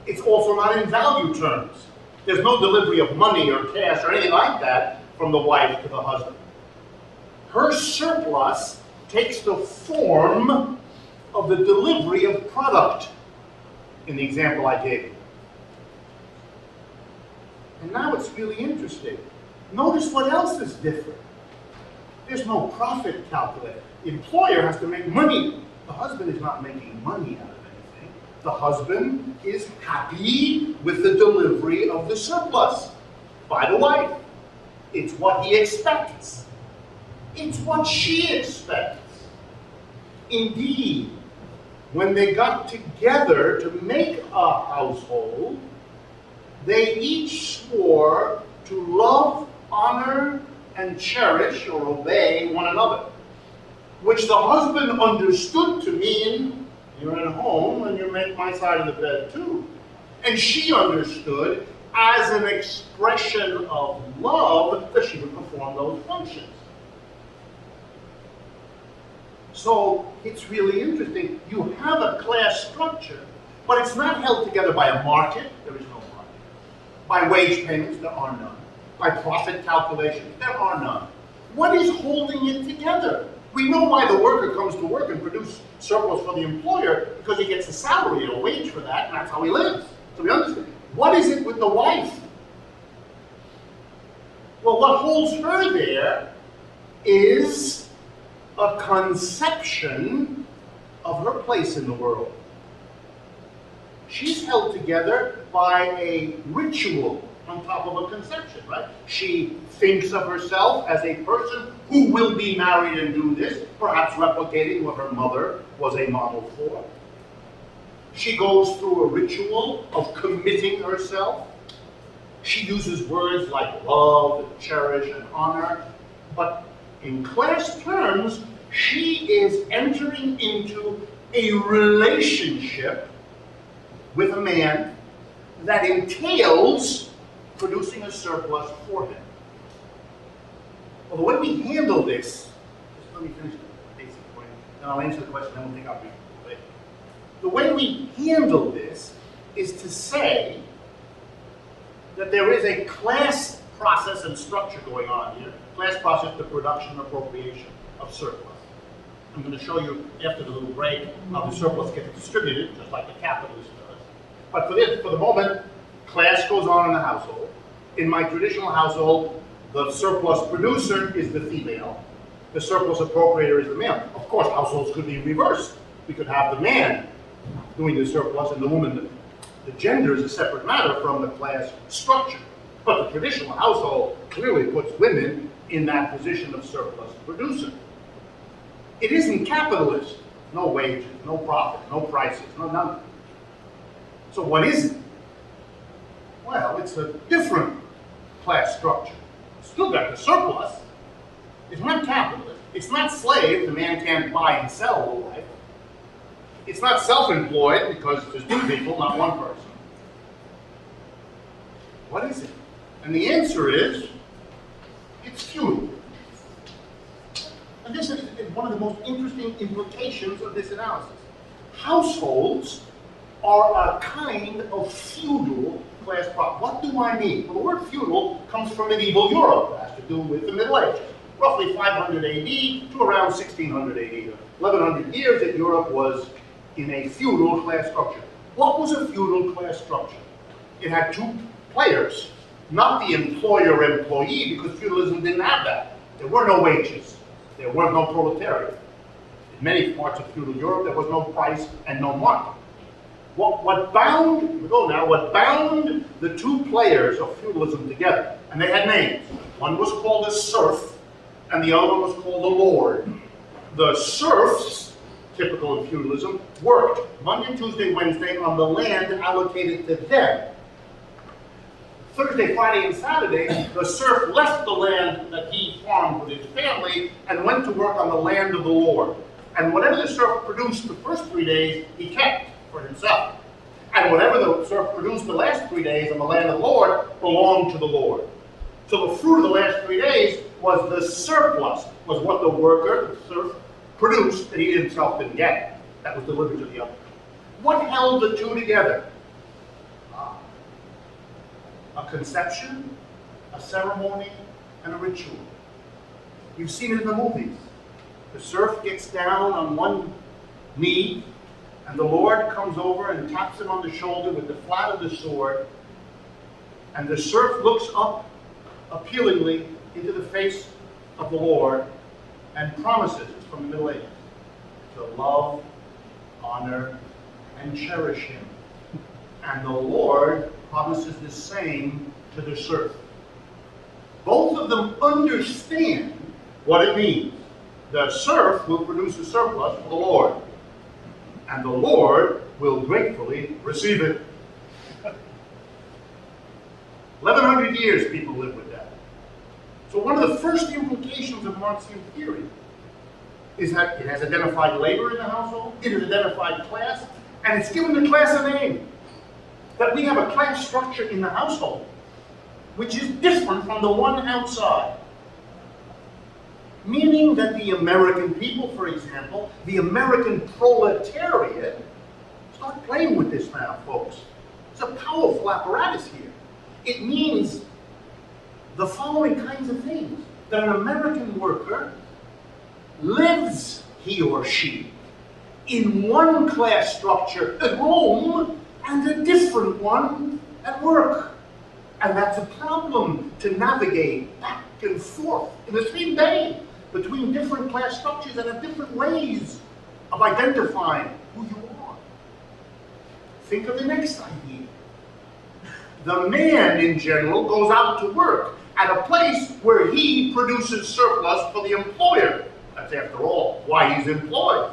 It's also not in value terms. There's no delivery of money or cash or anything like that from the wife to the husband. Her surplus takes the form of the delivery of product in the example I gave you. And now it's really interesting. Notice what else is different. There's no profit calculated. The employer has to make money. The husband is not making money out of anything. The husband is happy with the delivery of the surplus by the wife. It's what he expects. It's what she expects. Indeed, when they got together to make a household, they each swore to love, honor, and cherish or obey one another, which the husband understood to mean, you're at home and you make my side of the bed too. And she understood as an expression of love that she would perform those functions. So it's really interesting. You have a class structure, but it's not held together by a market. There is no market. By wage payments, there are none. By profit calculations, there are none. What is holding it together? We know why the worker comes to work and produces surplus for the employer, because he gets a salary or a wage for that, and that's how he lives. So we understand. What is it with the wife? Well, what holds her there is a conception of her place in the world. She's held together by a ritual on top of a conception, right? She thinks of herself as a person who will be married and do this, perhaps replicating what her mother was a model for. She goes through a ritual of committing herself. She uses words like love, and cherish, and honor, but in class terms, she is entering into a relationship with a man that entails producing a surplus for him. Well, the way we handle this, just let me finish the basic point, and I'll answer the question, then we'll take our brief debate. The way we handle this is to say that there is a class process and structure going on here. Class process, the production and appropriation of surplus. I'm going to show you after the little break how the surplus gets distributed, just like the capitalist does. But for the moment, class goes on in the household. In my traditional household, the surplus producer is the female. The surplus appropriator is the male. Of course, households could be reversed. We could have the man doing the surplus and the woman. The gender is a separate matter from the class structure. But the traditional household clearly puts women in that position of surplus producer. It isn't capitalist. No wages, no profit, no prices, no nothing. So what is it? Well, it's a different class structure. It's still got the surplus. It's not capitalist. It's not slave. The man can't buy and sell all life. It's not self-employed because there's two people, not one person. What is it? And the answer is, it's feudal. And this is one of the most interesting implications of this analysis. Households are a kind of feudal class problem. What do I mean? Well, the word feudal comes from medieval Europe. It has to do with the Middle Ages. Roughly 500 AD to around 1600 AD. 1100 years that Europe was in a feudal class structure. What was a feudal class structure? It had two players, not the employer-employee, because feudalism didn't have that. There were no wages. There was no proletariat. In many parts of feudal Europe, there was no price and no market. What bound the two players of feudalism together, and they had names. One was called a serf, and the other one was called a lord. The serfs, typical of feudalism, worked Monday, Tuesday, Wednesday on the land allocated to them. Thursday, Friday, and Saturday, the serf left the land that he farmed with his family and went to work on the land of the Lord. And whatever the serf produced the first 3 days, he kept for himself. And whatever the serf produced the last 3 days on the land of the Lord belonged to the Lord. So the fruit of the last 3 days was the surplus, was what the worker, the serf, produced that he himself didn't get. That was delivered to the other. What held the two together? A conception, a ceremony, and a ritual. You've seen it in the movies. The serf gets down on one knee, and the Lord comes over and taps him on the shoulder with the flat of the sword, and the serf looks up appealingly into the face of the Lord and promises, it's from the Middle Ages, to love, honor, and cherish him. And the Lord promises the same to the serf. Both of them understand what it means. The serf will produce a surplus for the Lord, and the Lord will gratefully receive it. 1100 years people live with that. So one of the first implications of Marxian theory is that it has identified labor in the household, it has identified class, and it's given the class a name. That we have a class structure in the household which is different from the one outside. Meaning that the American people, for example, the American proletariat, start playing with this now, folks. It's a powerful apparatus here. It means the following kinds of things. That an American worker lives, he or she, in one class structure at home and a different one at work. And that's a problem to navigate back and forth in the same day between different class structures that have different ways of identifying who you are. Think of the next idea. The man, in general, goes out to work at a place where he produces surplus for the employer. That's, after all, why he's employed.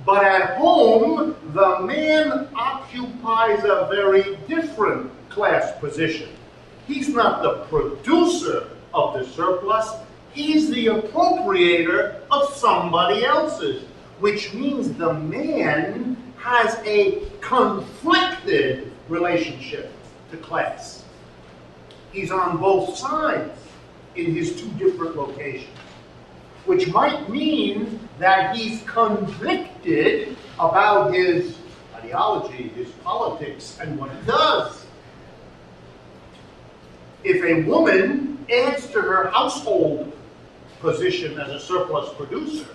But at home, the man occupies a very different class position. He's not the producer of the surplus, he's the appropriator of somebody else's, which means the man has a conflicted relationship to class. He's on both sides in his two different locations, which might mean that he's convicted about his ideology, his politics, and what he does. If a woman adds to her household position as a surplus producer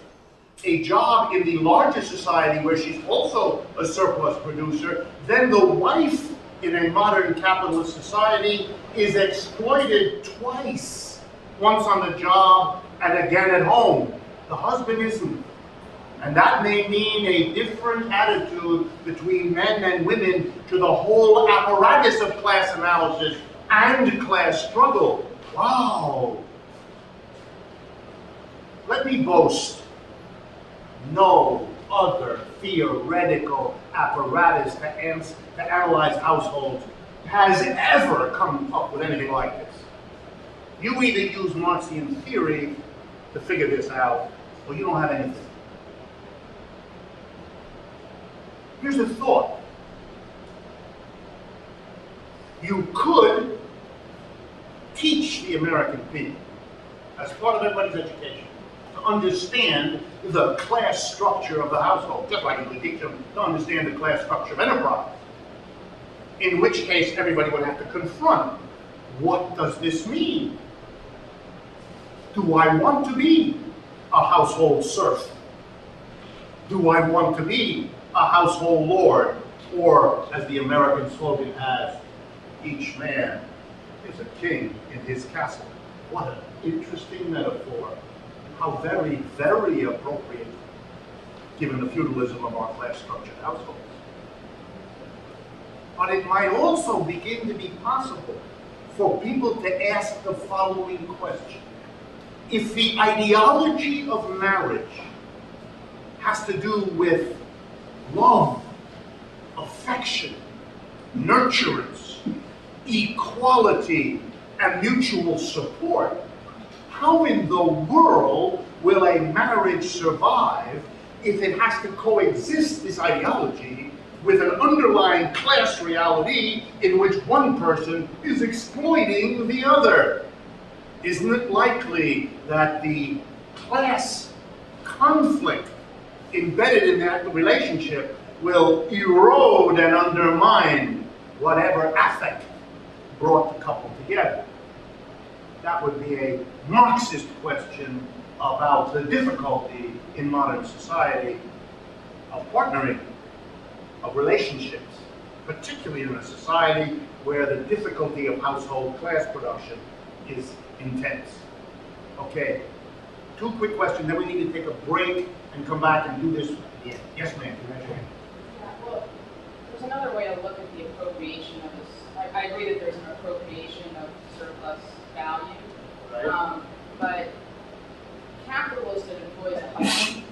a job in the larger society where she's also a surplus producer, then the wife in a modern capitalist society is exploited twice, once on the job and again at home. The husband isn't. And that may mean a different attitude between men and women to the whole apparatus of class analysis and class struggle. Wow! Let me boast. No other theoretical apparatus to analyze households has ever come up with anything like this. You either use Marxian theory to figure this out, or you don't have anything. Here's a thought. You could teach the American people, as part of everybody's education, to understand the class structure of the household, just like we teach them to understand the class structure of enterprise. In which case, everybody would have to confront, what does this mean? Do I want to be a household serf? Do I want to be a household lord? Or, as the American slogan has, each man is a king in his castle. What an interesting metaphor. How very, very appropriate, given the feudalism of our class-structured households. But it might also begin to be possible for people to ask the following question. If the ideology of marriage has to do with love, affection, nurturance, equality, and mutual support, how in the world will a marriage survive if it has to coexist, this ideology, with an underlying class reality in which one person is exploiting the other? Isn't it likely that the class conflict embedded in that relationship will erode and undermine whatever affect brought the couple together? That would be a Marxist question about the difficulty in modern society of partnering, of relationships, particularly in a society where the difficulty of household class production is intense. Okay, 2 quick questions, then we need to take a break and come back and do this again. Yes, ma'am. Yeah, well, there's another way to look at the appropriation of this. I agree that there's an appropriation of surplus value, Right. but capitalist that employs a husband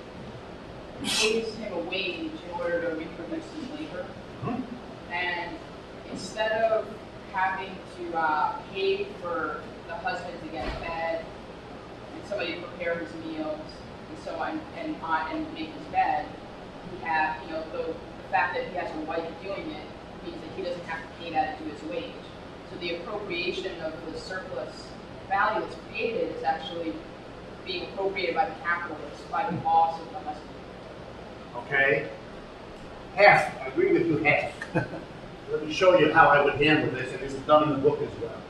pays him a wage in order to reproduce his labor, and instead of having to pay for the husband to get fed and somebody to prepare his meals and so on and make his bed, he has, the fact that he has a wife doing it means that he doesn't have to pay that into his wage. So the appropriation of the surplus value that's created is actually being appropriated by the capitalist, by the boss of the husband. Okay. Half. I agree with you half. Let me show you how I would handle this, and this is done in the book as well.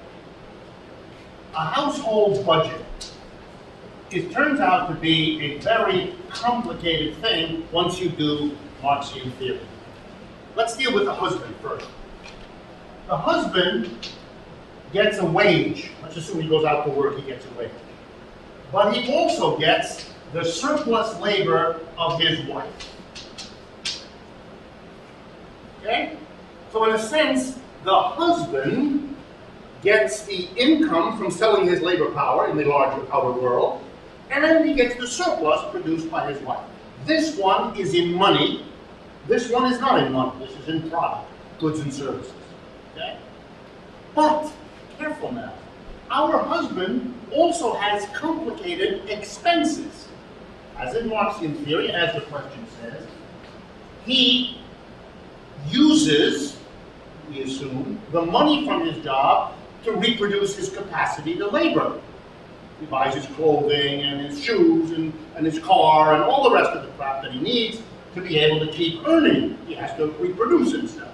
A household budget, it turns out to be a very complicated thing once you do Marxian theory. Let's deal with the husband first. The husband gets a wage. Let's assume he goes out to work, he gets a wage. But he also gets the surplus labor of his wife. Okay? So in a sense, the husband gets the income from selling his labor power in the larger power world, and then he gets the surplus produced by his wife. This one is in money. This one is not in money. This is in product, goods and services. Okay? But, careful now, our husband also has complicated expenses. As in Marxian theory, as the question says, he uses, we assume, the money from his job to reproduce his capacity to labor. He buys his clothing and his shoes and his car and all the rest of the crap that he needs to be able to keep earning. He has to reproduce himself.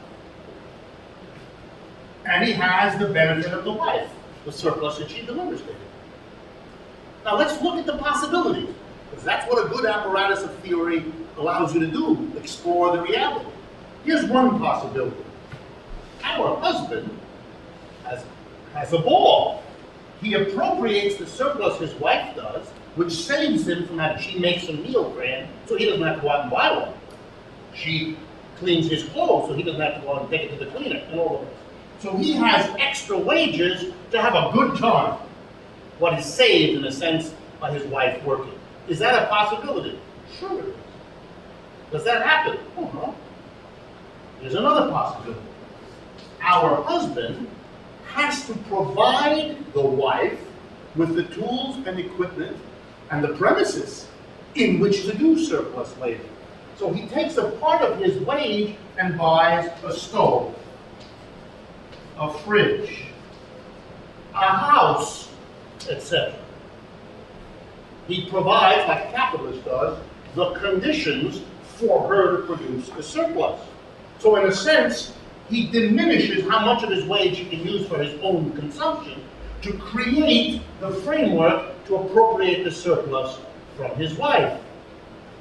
And he has the benefit of the wife, the surplus that she delivers to him. Now let's look at the possibilities, because that's what a good apparatus of theory allows you to do, explore the reality. Here's one possibility. Our husband has a ball. He appropriates the surplus his wife does, which saves him from having, she makes a meal plan, so he doesn't have to go out and buy one. She cleans his clothes, so he doesn't have to go out and take it to the cleaner, and all of this. So he has extra wages to have a good time. What is saved, in a sense, by his wife working. Is that a possibility? Sure it is. Does that happen? Oh, no. There's another possibility. Our husband has to provide the wife with the tools and equipment and the premises in which to do surplus labor. So he takes a part of his wage and buys a stove, a fridge, a house, etc. He provides, like a capitalist does, the conditions for her to produce a surplus. So in a sense, he diminishes how much of his wage he can use for his own consumption to create the framework to appropriate the surplus from his wife.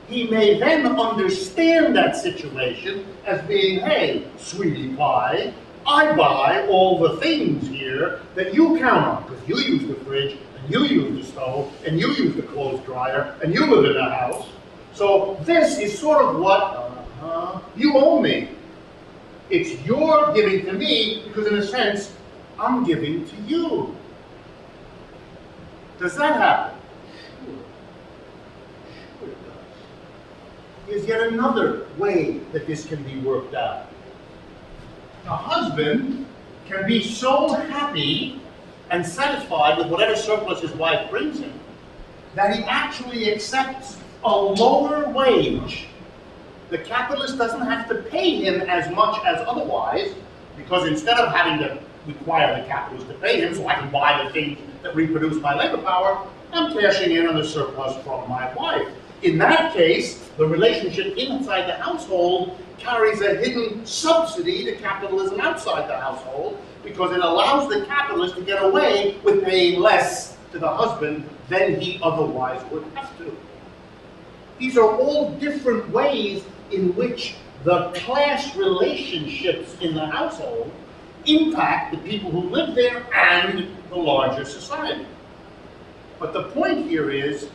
He may then understand that situation as being, hey, sweetie pie, I buy all the things here that you count on, because you use the fridge, and you use the stove, and you use the clothes dryer, and you live in a house. So this is sort of what you owe me. It's your giving to me, because in a sense, I'm giving to you. Does that happen? Sure it does. Here's yet another way that this can be worked out. A husband can be so happy and satisfied with whatever surplus his wife brings him that he actually accepts a lower wage. The capitalist doesn't have to pay him as much as otherwise, because instead of having to require the capitalist to pay him so I can buy the things that reproduce my labor power, I'm cashing in on the surplus from my wife. In that case, the relationship inside the household carries a hidden subsidy to capitalism outside the household, because it allows the capitalist to get away with paying less to the husband than he otherwise would have to. These are all different ways in which the class relationships in the household impact the people who live there and the larger society. But the point here is,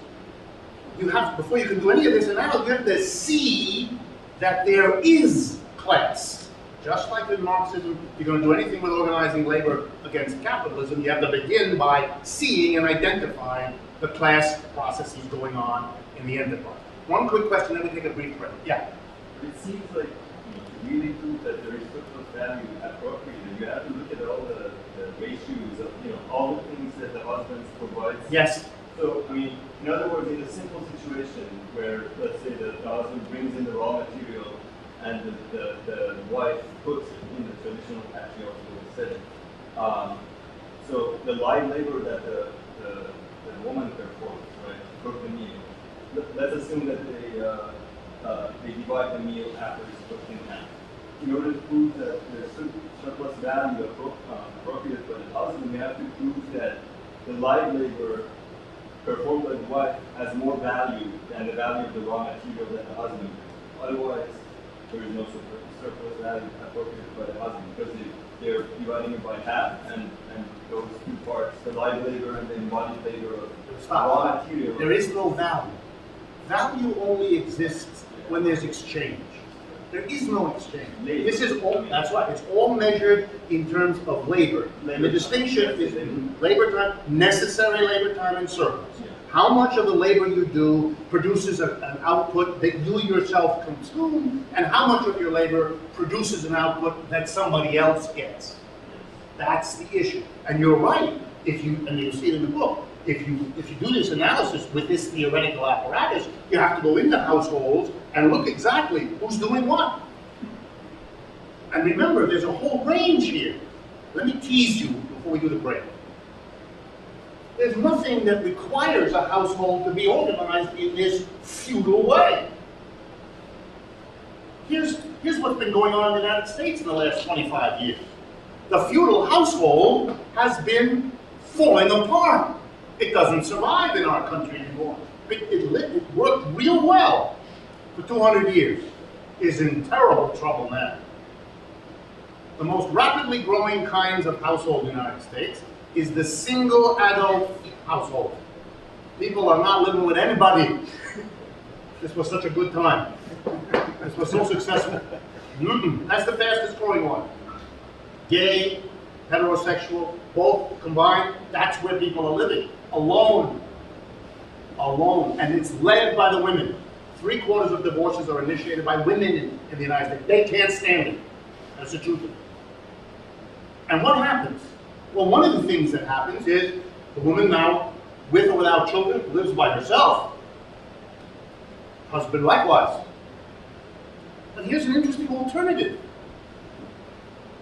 you have, before you can do any of this analysis, you have to see that there is class. Just like in Marxism, if you're going to do anything with organizing labor against capitalism, you have to begin by seeing and identifying the class processes going on in the enterprise. One quick question, then we take a brief break. Yeah? It seems like to really prove that there is surplus value appropriately, you have to look at all the ratios of all the things that the husband provides. Yes. So, I mean, in other words, in a simple situation where, let's say, the husband brings in the raw material and the wife puts it in the traditional patriarchal setting. So the live labor that the woman performs, right, to cook the meal, let's assume that they divide the meal after it's cooked in half. In order to prove that there's surplus value appropriate for the husband, we have to prove that the live labor performed by the wife has more value than the value of the raw material that the husband brings. Otherwise, there is no surplus value appropriate by the husband, because they're dividing it by half, and those two parts, the live labor and the embodied labor of raw material. There is no value. Value only exists when there's exchange. There is no exchange. Labor. This is all, that's right, it's all measured in terms of labor. And the distinction is in labor time, necessary labor time, and surplus. Yeah. How much of the labor you do produces an output that you yourself consume, and how much of your labor produces an output that somebody else gets. That's the issue. And you're right, and you'll see it in the book, if you do this analysis with this theoretical apparatus, you have to go into households and look exactly who's doing what. And remember, there's a whole range here. Let me tease you before we do the break. There's nothing that requires a household to be organized in this feudal way. Here's what's been going on in the United States in the last 25 years. The feudal household has been falling apart. It doesn't survive in our country anymore. It worked real well for 200 years. Is in terrible trouble now. The most rapidly growing kinds of household in the United States is the single adult household. People are not living with anybody. This was such a good time. This was so successful. That's the fastest growing one. Gay, heterosexual, both combined, that's where people are living. Alone. Alone. And it's led by the women. 3/4 of divorces are initiated by women in the United States. They can't stand it. That's the truth of it. And what happens? Well, one of the things that happens is the woman now with or without children, lives by herself. Husband likewise. But here's an interesting alternative.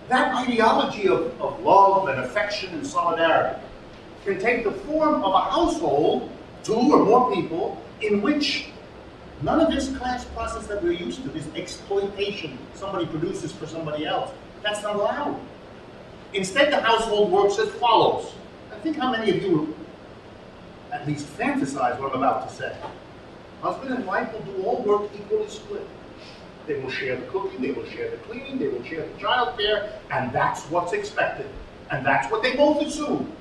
That ideology of love and affection and solidarity can take the form of a household, 2 or more people, in which none of this class process that we're used to, this exploitation somebody produces for somebody else, that's not allowed. Instead, the household works as follows. I think how many of you at least fantasize what I'm about to say. Husband and wife will do all work equally split. They will share the cooking, they will share the cleaning, they will share the child care, and that's what's expected. And that's what they both assume.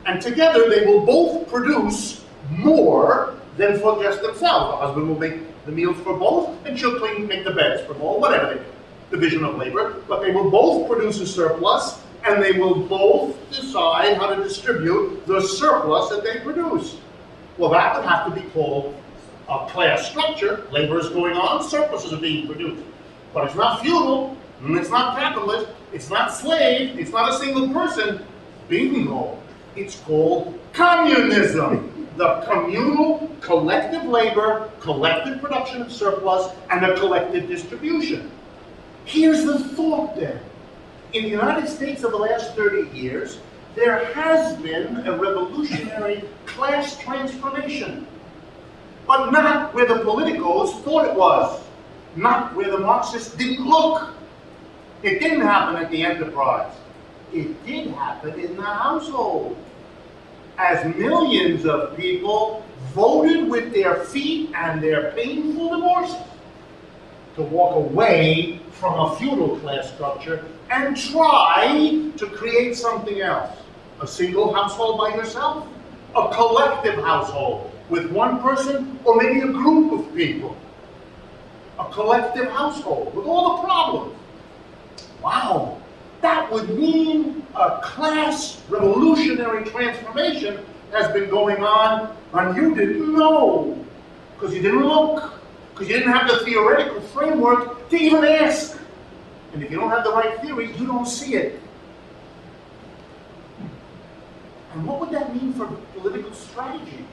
And together they will both produce more than for just themselves. The husband will make the meals for both, and she'll make the beds for both, whatever they do. Division of labor. But they will both produce a surplus, and they will both decide how to distribute the surplus that they produce. Well, that would have to be called a class structure. Labor is going on, surpluses are being produced. But it's not feudal, and it's not capitalist, it's not slave, it's not a single person. Bingo. It's called communism. The communal, collective labor, collective production of surplus, and the collective distribution. Here's the thought then. In the United States of the last 30 years, there has been a revolutionary class transformation. But not where the politicos thought it was. Not where the Marxists didn't look. It didn't happen at the enterprise. It did happen in the household. As millions of people voted with their feet and their painful divorces to walk away from a feudal class structure and try to create something else. A single household by yourself, a collective household with one person or maybe a group of people. A collective household with all the problems. Wow, that would mean a class revolutionary transformation has been going on and you didn't know because you didn't look, because you didn't have the theoretical framework to even ask. And if you don't have the right theory, you don't see it. And what would that mean for political strategy?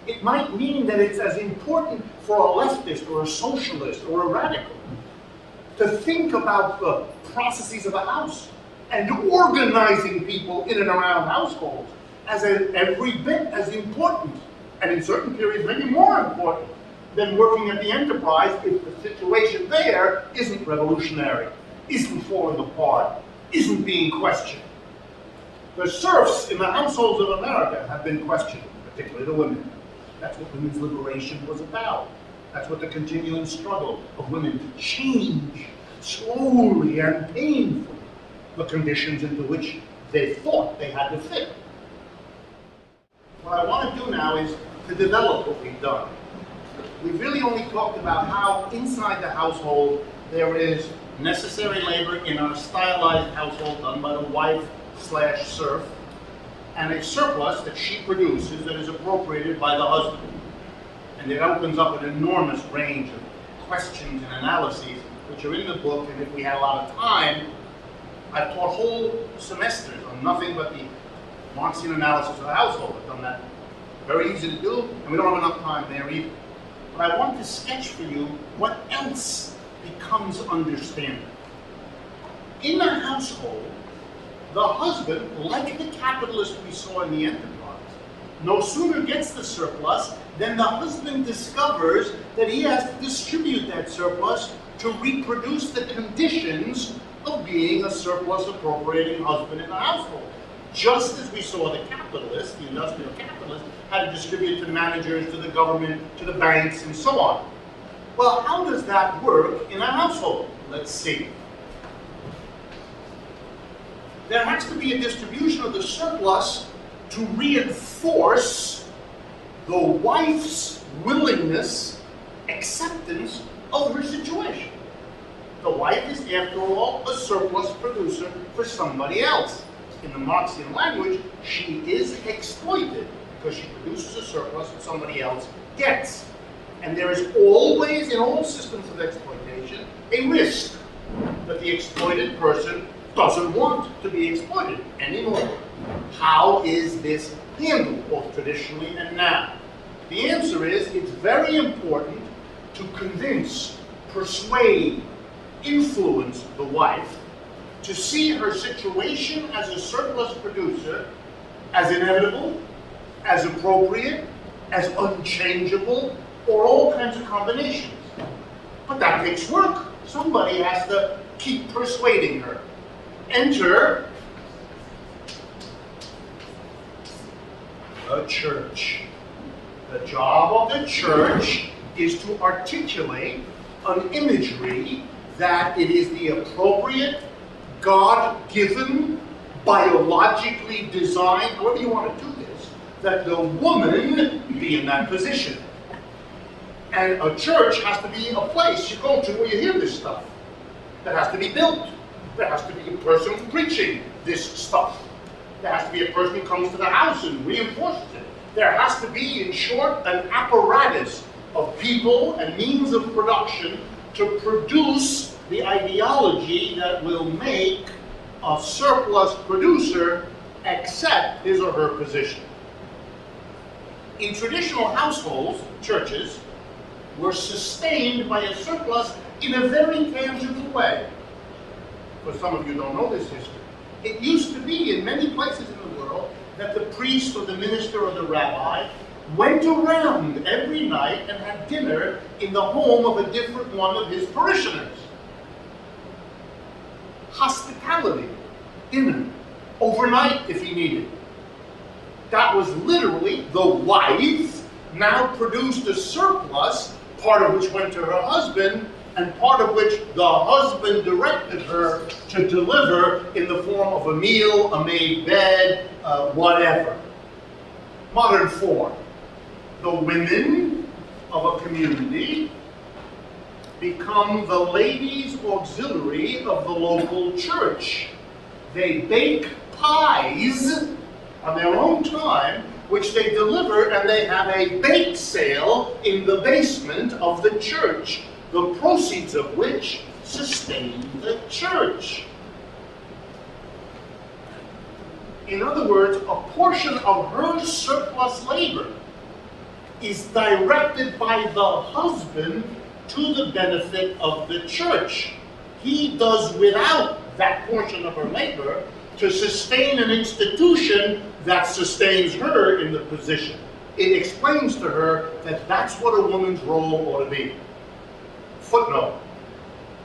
It might mean that it's as important for a leftist or a socialist or a radical to think about the processes of the house and organizing people in and around households as every bit as important, and in certain periods maybe more important, than working at the enterprise if the situation there isn't revolutionary, isn't falling apart, isn't being questioned. The serfs in the households of America have been questioned, particularly the women. That's what women's liberation was about. That's what the continuing struggle of women to change slowly and painfully the conditions into which they thought they had to fit. What I want to do now is to develop what we've done. We've really only talked about how inside the household there is necessary labor in our stylized household done by the wife/serf, and a surplus that she produces that is appropriated by the husband. And it opens up an enormous range of questions and analyses which are in the book, and if we had a lot of time, I've taught whole semesters on nothing but the Marxian analysis of the household. I've done that. Very easy to do, and we don't have enough time there either. But I want to sketch for you what else becomes understanding. In the household, the husband, like the capitalist we saw in the enterprise, no sooner gets the surplus than the husband discovers that he has to distribute that surplus to reproduce the conditions of being a surplus appropriating husband in the household. Just as we saw the capitalist, the industrial capitalist, had to distribute to the managers, to the government, to the banks, and so on. Well, how does that work in a household? Let's see. There has to be a distribution of the surplus to reinforce the wife's willingness, acceptance of her situation. The wife is, after all, a surplus producer for somebody else. In the Marxian language, she is exploited because she produces a surplus that somebody else gets. And there is always, in all systems of exploitation, a risk that the exploited person doesn't want to be exploited anymore. How is this handled, both traditionally and now? The answer is it's very important to convince, persuade, influence the wife to see her situation as a surplus producer as inevitable, as appropriate, as unchangeable, or all kinds of combinations. But that takes work. Somebody has to keep persuading her. Enter the church. The job of the church is to articulate an imagery that it is the appropriate, God-given, biologically designed, however you want to do this, that the woman be in that position. And a church has to be a place you go to where you hear this stuff. That has to be built. There has to be a person preaching this stuff. There has to be a person who comes to the house and reinforces it. There has to be, in short, an apparatus of people and means of production to produce the ideology that will make a surplus producer accept his or her position. In traditional households, churches were sustained by a surplus in a very tangible way. For some of you don't know this history. It used to be in many places in the world that the priest or the minister or the rabbi went around every night and had dinner in the home of a different one of his parishioners. Hospitality, dinner, overnight if he needed. That was literally the wife now produced a surplus, part of which went to her husband, and part of which the husband directed her to deliver in the form of a meal, a made bed, whatever. Modern form. The women of a community become the ladies' auxiliary of the local church. They bake pies on their own time, which they deliver, and they have a bake sale in the basement of the church, the proceeds of which sustain the church. In other words, a portion of her surplus labor is directed by the husband to the benefit of the church. He does without that portion of her labor to sustain an institution that sustains her in the position. It explains to her that that's what a woman's role ought to be. Footnote.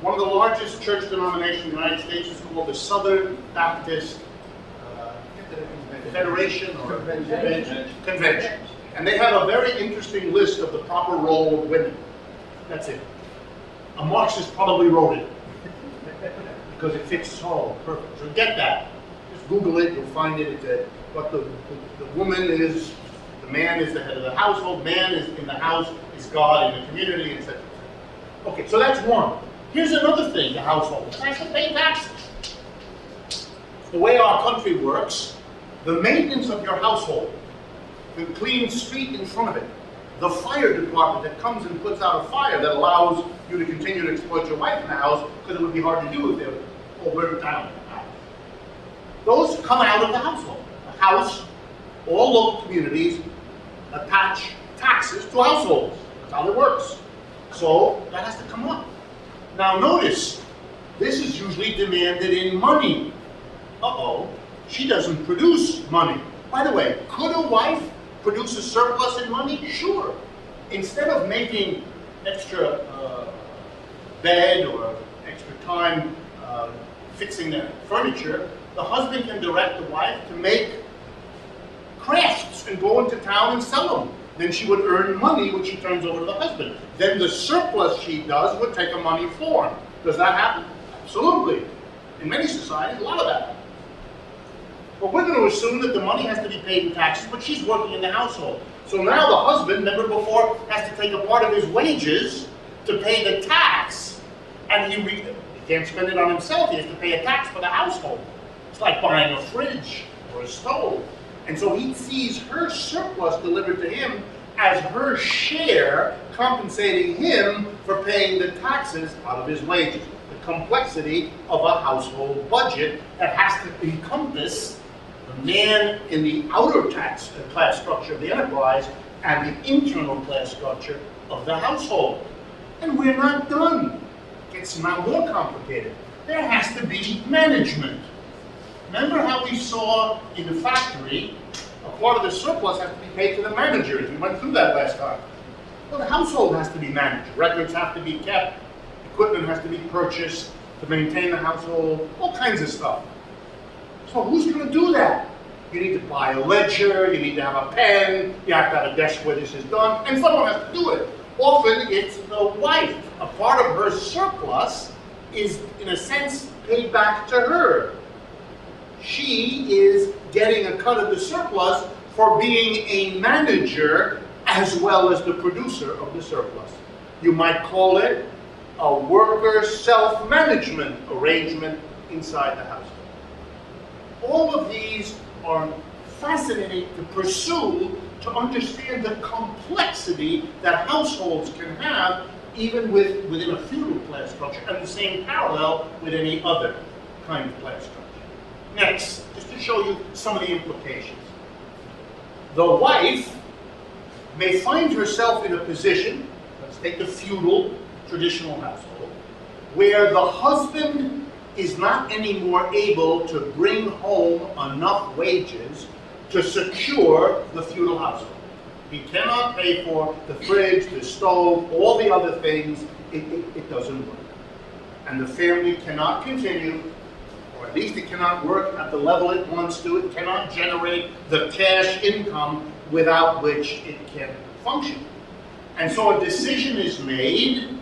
One of the largest church denominations in the United States is called the Southern Baptist Federation or Convention. And they have a very interesting list of the proper role of women. That's it. A Marxist probably wrote it because it fits so perfect. So get that. Just Google it, you'll find it. It's what the woman is, the man is the head of the household, man is in the house, is God in the community, etc. Okay, so that's one. Here's another thing, the household. It has to pay taxes. The way our country works, the maintenance of your household, the clean street in front of it, the fire department that comes and puts out a fire that allows you to continue to exploit your wife in the house, because it would be hard to do if they were all burned down in the house. Those come out of the household. The house, all local communities attach taxes to households. That's how it works. So that has to come up. Now notice, this is usually demanded in money. Uh-oh, she doesn't produce money. By the way, could a wife produce a surplus in money? Sure. Instead of making extra bed or extra time fixing their furniture, the husband can direct the wife to make crafts and go into town and sell them. Then she would earn money, which she turns over to the husband. Then the surplus she does would take a money form. Does that happen? Absolutely. In many societies, a lot of that happens. But we're going to assume that the money has to be paid in taxes, but she's working in the household. So now the husband, remember before, has to take a part of his wages to pay the tax, and he can't spend it on himself. He has to pay a tax for the household. It's like buying a fridge or a stove. And so he sees her surplus delivered to him as her share, compensating him for paying the taxes out of his wages. The complexity of a household budget that has to encompass the man in the outer class structure of the enterprise and the internal class structure of the household. And we're not done. It gets now more complicated. There has to be management. Remember how we saw in the factory, a part of the surplus has to be paid to the managers. We went through that last time. Well, the household has to be managed. Records have to be kept. Equipment has to be purchased to maintain the household. All kinds of stuff. So who's going to do that? You need to buy a ledger. You need to have a pen. You have to have a desk where this is done. And someone has to do it. Often it's the wife. A part of her surplus is, in a sense, paid back to her. She is getting a cut of the surplus for being a manager as well as the producer of the surplus. You might call it a worker self-management arrangement inside the household. All of these are fascinating to pursue to understand the complexity that households can have even within a feudal class structure, and the same parallel with any other kind of class structure. Next, just to show you some of the implications. The wife may find herself in a position, let's take the feudal traditional household, where the husband is not anymore able to bring home enough wages to secure the feudal household. He cannot pay for the fridge, the stove, all the other things. It doesn't work. And the family cannot continue, or at least it cannot work at the level it wants to. It cannot generate the cash income without which it can function. And so a decision is made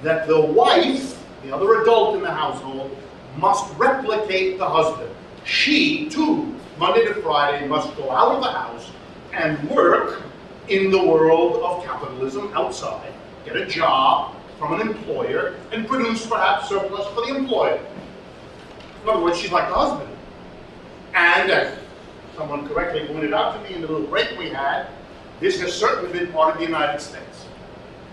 that the wife, the other adult in the household, must replicate the husband. She, too, Monday to Friday, must go out of the house and work in the world of capitalism outside, get a job from an employer, and produce perhaps surplus for the employer. In other words, she's like the husband. And as someone correctly pointed out to me in the little break we had, this has certainly been part of the United States.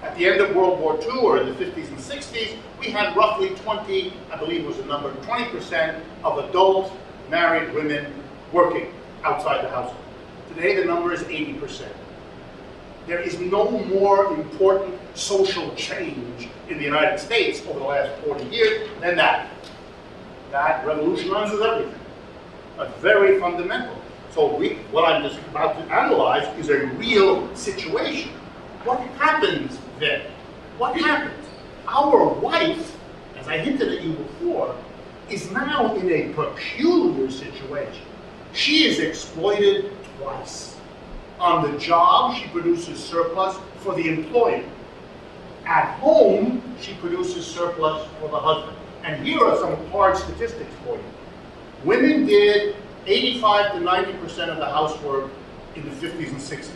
At the end of World War II, or in the 50s and 60s, we had roughly 20, I believe was the number, 20% of adult married women working outside the household. Today the number is 80%. There is no more important social change in the United States over the last 40 years than that. That revolutionizes everything. That's very fundamental. So what I'm just about to analyze is a real situation. What happens then? What happens? Our wife, as I hinted at you before, is now in a peculiar situation. She is exploited twice. On the job, she produces surplus for the employer. At home, she produces surplus for the husband. And here are some hard statistics for you. Women did 85 to 90% of the housework in the 50s and 60s.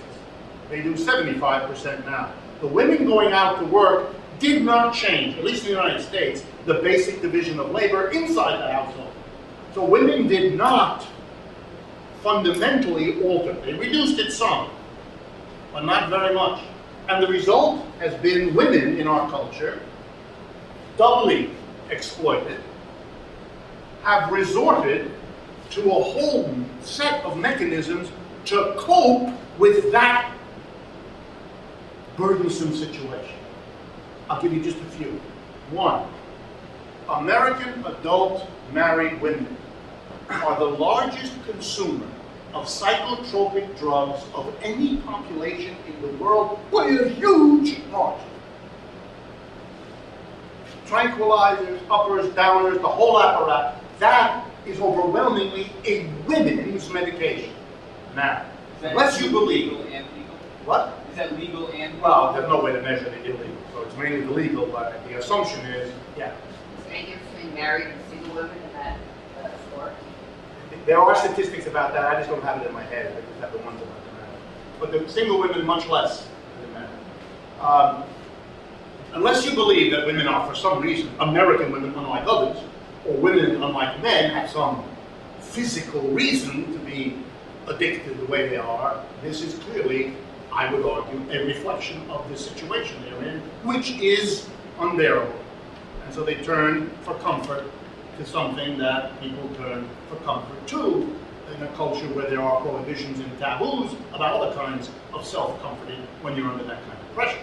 They do 75% now. The women going out to work did not change, at least in the United States, the basic division of labor inside the household. So women did not fundamentally alter. They reduced it some, but not very much. And the result has been women in our culture, doubly exploited, have resorted to a whole set of mechanisms to cope with that burdensome situation. I'll give you just a few. One, American adult married women are the largest consumer of psychotropic drugs of any population in the world by a huge margin. Tranquilizers, uppers, downers, the whole apparatus, that is overwhelmingly a women's medication. Now, unless you believe. Legal and legal? What? Is that legal and legal? Well, there's no way to measure the illegal, so it's mainly the legal, but the assumption is, yeah. Is there any difference between married and single women in that sport? There are statistics about that, I just don't have it in my head, I just have the ones about the matter. But the single women, much less than the men. Unless you believe that women are, for some reason, American women unlike others, or women unlike men have some physical reason to be addicted the way they are, this is clearly, I would argue, a reflection of the situation they're in, which is unbearable. And so they turn for comfort to something that people turn for comfort to, in a culture where there are prohibitions and taboos about other kinds of self-comforting when you're under that kind of pressure.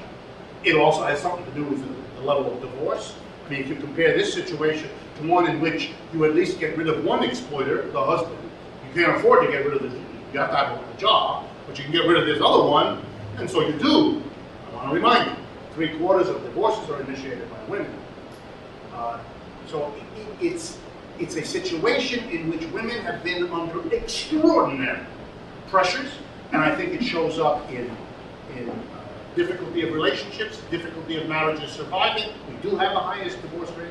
It also has something to do with the level of divorce. I mean, if you compare this situation to one in which you at least get rid of one exploiter, the husband, you can't afford to get rid of you have to have a job, but you can get rid of this other one, and so you do. I want to remind you, 3/4 of divorces are initiated by women. So it's a situation in which women have been under extraordinary pressures, and I think it shows up in difficulty of relationships, difficulty of marriages surviving. We do have the highest divorce rate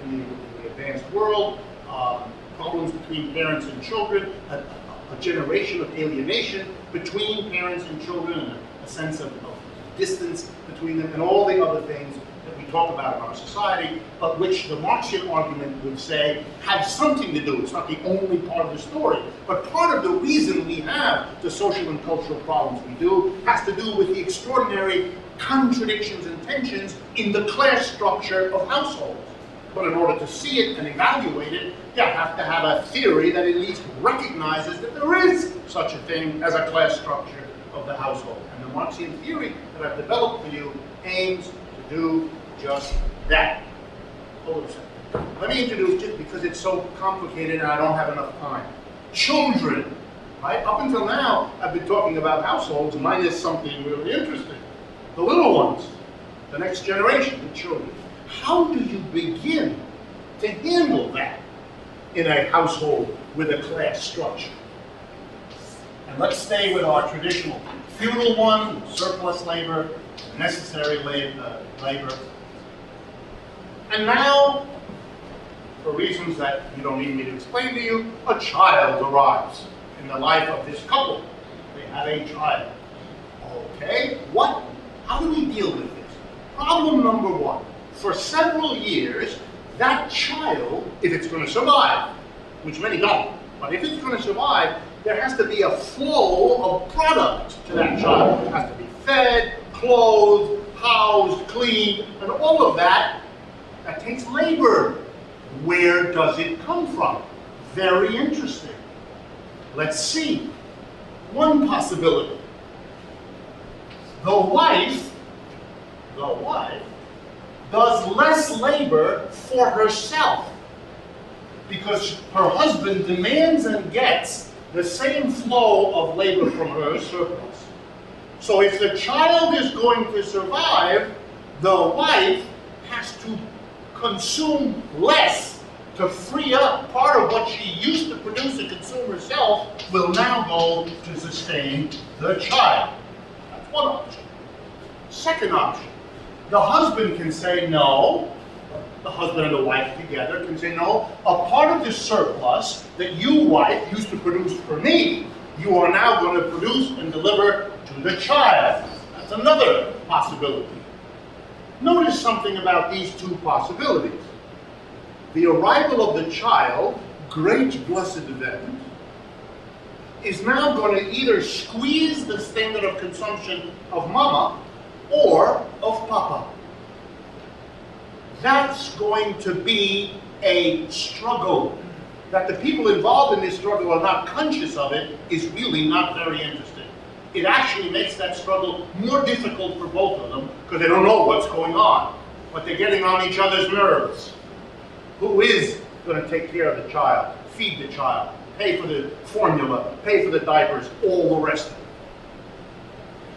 in the advanced world. Problems between parents and children, a generation of alienation between parents and children, and a sense of distance between them, and all the other things that we talk about in our society, but which the Marxian argument would say have something to do. It's not the only part of the story, but part of the reason we have the social and cultural problems we do has to do with the extraordinary contradictions and tensions in the class structure of households. But in order to see it and evaluate it, you have to have a theory that at least recognizes that there is such a thing as a class structure of the household. And the Marxian theory that I've developed for you aims to do just that. Hold on a second. Let me introduce, just because it's so complicated and I don't have enough time. Children, right? Up until now, I've been talking about households minus something really interesting. The little ones, the next generation, the children. How do you begin to handle that in a household with a class structure? And let's stay with our traditional feudal one, surplus labor, necessary labor. And now, for reasons that you don't need me to explain to you, a child arrives in the life of this couple. They have a child. Okay, how do we deal with this? Problem number one. For several years, that child, if it's going to survive, which many don't, but if it's going to survive, there has to be a flow of product to that child. It has to be fed, clothed, housed, cleaned, and all of that. That takes labor. Where does it come from? Very interesting. Let's see. One possibility. The wife does less labor for herself because her husband demands and gets the same flow of labor from her surplus. So if the child is going to survive, the wife has to consume less to free up part of what she used to produce and consume herself will now go to sustain the child. That's one option. Second option. The husband can say no, the husband and the wife together can say no, a part of the surplus that you, wife, used to produce for me, you are now going to produce and deliver to the child. That's another possibility. Notice something about these two possibilities. The arrival of the child, great blessed event, is now going to either squeeze the standard of consumption of mama or of papa. That's going to be a struggle. That the people involved in this struggle are not conscious of it is really not very interesting. It actually makes that struggle more difficult for both of them because they don't know what's going on. But they're getting on each other's nerves. Who is going to take care of the child, feed the child, pay for the formula, pay for the diapers, all the rest of it?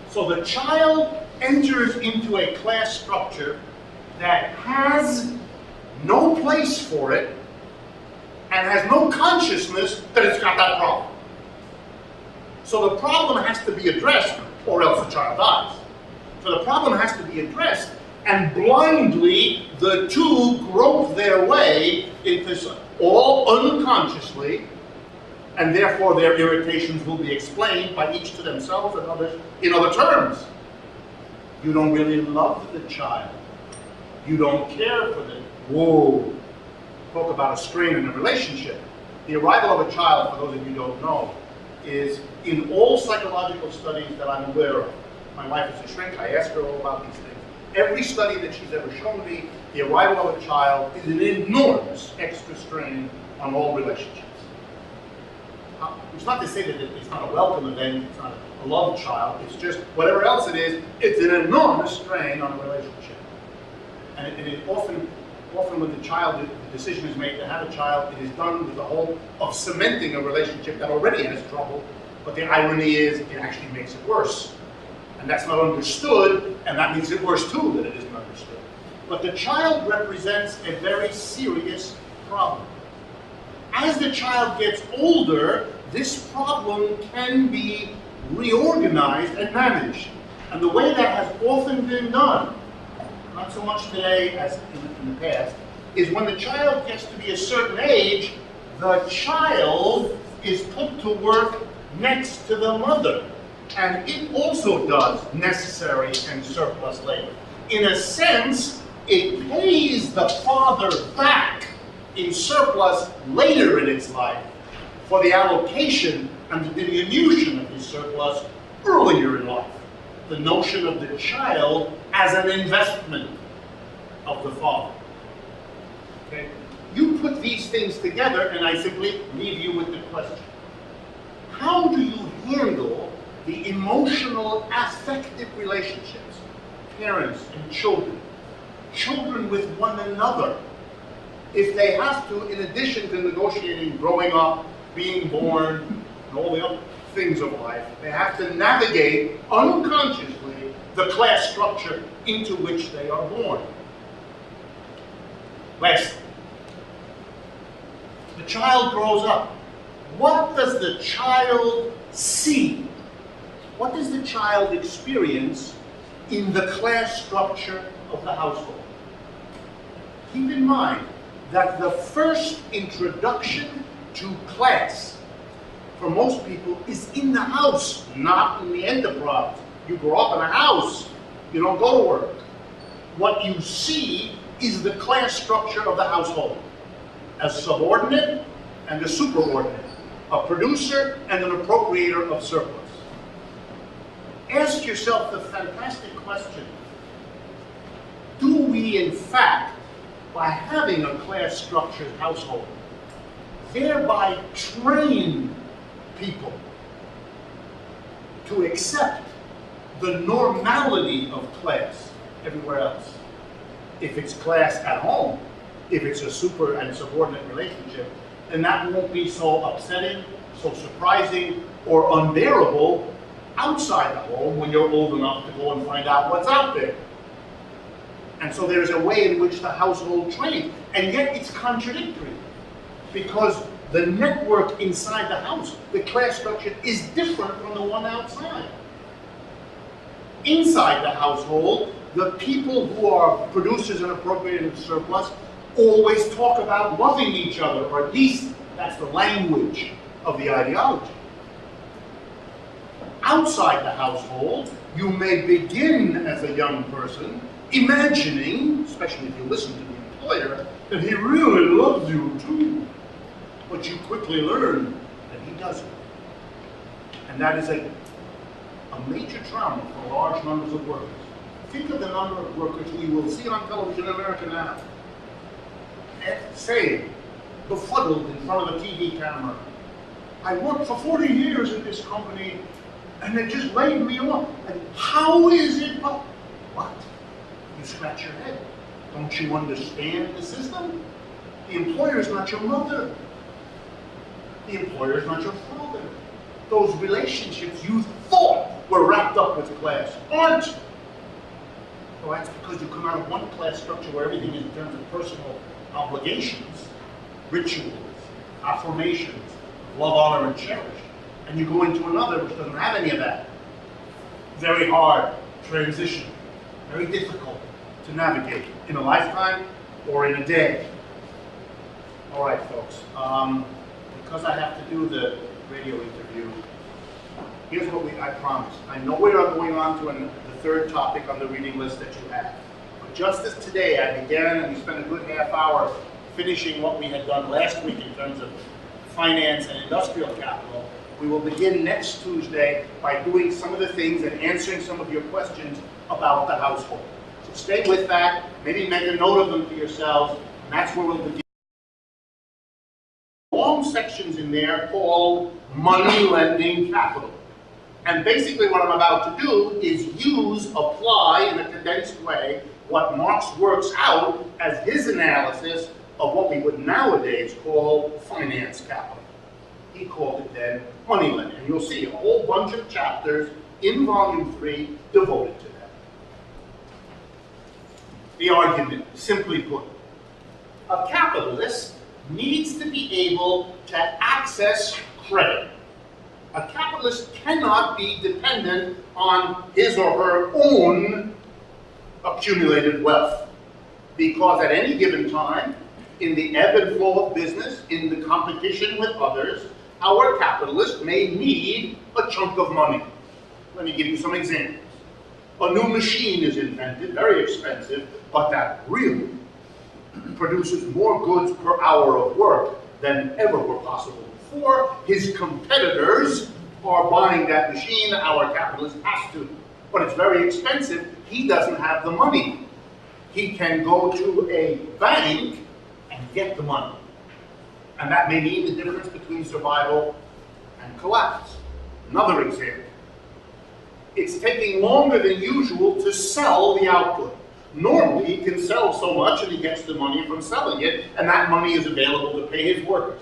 So the child enters into a class structure that has no place for it and has no consciousness that it's got that problem. So the problem has to be addressed or else the child dies. So the problem has to be addressed, and blindly the two grope their way into all unconsciously, and therefore their irritations will be explained by each to themselves and others in other terms. You don't really love the child. You don't care for them. Whoa. Talk about a strain in a relationship. The arrival of a child, for those of you who don't know, is in all psychological studies that I'm aware of. My wife is a shrink. I ask her all about these things. Every study that she's ever shown me, the arrival of a child is an enormous extra strain on all relationships. it's not to say that it's not a welcome event, it's not a loved child, it's just whatever else it is, it's an enormous strain on a relationship. And it often when the decision is made to have a child, it is done with the hope of cementing a relationship that already has trouble, but the irony is it actually makes it worse. And that's not understood, and that makes it worse too that it isn't understood. But the child represents a very serious problem. As the child gets older, this problem can be reorganized and managed. And the way that has often been done, not so much today as in the past, is when the child gets to be a certain age, the child is put to work next to the mother. And it also does necessary and surplus labor. In a sense, it pays the father back in surplus later in its life for the allocation and the diminution of his surplus earlier in life. The notion of the child as an investment of the father. Okay? You put these things together and I simply leave you with the question. How do you handle the emotional, affective relationships, parents and children, children with one another, if they have to, in addition to negotiating growing up, being born, and all the other things of life, they have to navigate unconsciously the class structure into which they are born. Lastly, the child grows up. What does the child see? What does the child experience in the class structure of the household? Keep in mind that the first introduction to class for most people is in the house, not in the enterprise. You grow up in a house, you don't go to work. What you see is the class structure of the household. A subordinate and a superordinate. A producer and an appropriator of surplus. Ask yourself the fantastic question, do we in fact, by having a class structured household, thereby train people to accept the normality of class everywhere else? If it's class at home, if it's a super and subordinate relationship, then that won't be so upsetting, so surprising, or unbearable outside the home when you're old enough to go and find out what's out there. And so there's a way in which the household trains, and yet it's contradictory, because the network inside the house, the class structure, is different from the one outside. Inside the household, the people who are producers and appropriators of surplus always talk about loving each other, or at least that's the language of the ideology. Outside the household, you may begin as a young person imagining, especially if you listen to the employer, that he really loves you too. But you quickly learn that he doesn't. And that is a major trauma for large numbers of workers. Think of the number of workers we will see on television in America now, say, befuddled in front of a TV camera. I worked for 40 years in this company, and they just laid me off. And how is it? What? You scratch your head. Don't you understand the system? The employer is not your mother. The employer is not your father. Those relationships you thought were wrapped up with class aren't. Well, that's because you come out of one class structure where everything is in terms of personal obligations, rituals, affirmations, love, honor, and cherish. And you go into another which doesn't have any of that. Very hard transition, very difficult to navigate in a lifetime or in a day. All right, folks. Because I have to do the radio interview, here's what I promised. I know we are going on to the third topic on the reading list that you have. But just as today I began and we spent a good half hour finishing what we had done last week in terms of finance and industrial capital, we will begin next Tuesday by doing some of the things and answering some of your questions about the household. So stay with that, maybe make a note of them to yourselves, and that's where we'll begin. long sections in there called money lending capital. And basically what I'm about to do is apply in a condensed way what Marx works out as his analysis of what we would nowadays call finance capital. He called it then money lending. And you'll see a whole bunch of chapters in volume 3 devoted to that. The argument, simply put, a capitalist needs to be able to access credit. A capitalist cannot be dependent on his or her own accumulated wealth, because at any given time, in the ebb and flow of business, in the competition with others, our capitalist may need a chunk of money. Let me give you some examples. A new machine is invented, very expensive, but that really produces more goods per hour of work than ever were possible before. His competitors are buying that machine, our capitalist has to. But it's very expensive, he doesn't have the money. He can go to a bank and get the money. And that may mean the difference between survival and collapse. Another example. It's taking longer than usual to sell the output. Normally, he can sell so much and he gets the money from selling it, and that money is available to pay his workers.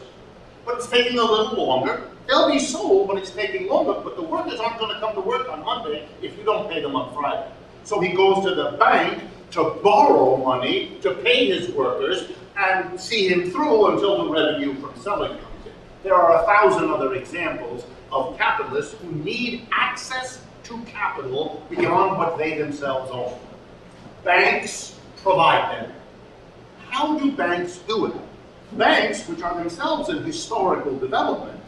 But it's taking a little longer. They'll be sold, but it's taking longer, but the workers aren't going to come to work on Monday if you don't pay them on Friday. So he goes to the bank to borrow money to pay his workers and see him through until the revenue from selling comes in. There are 1,000 other examples of capitalists who need access to capital beyond what they themselves own. Banks provide them. How do banks do it? Banks, which are themselves in historical development,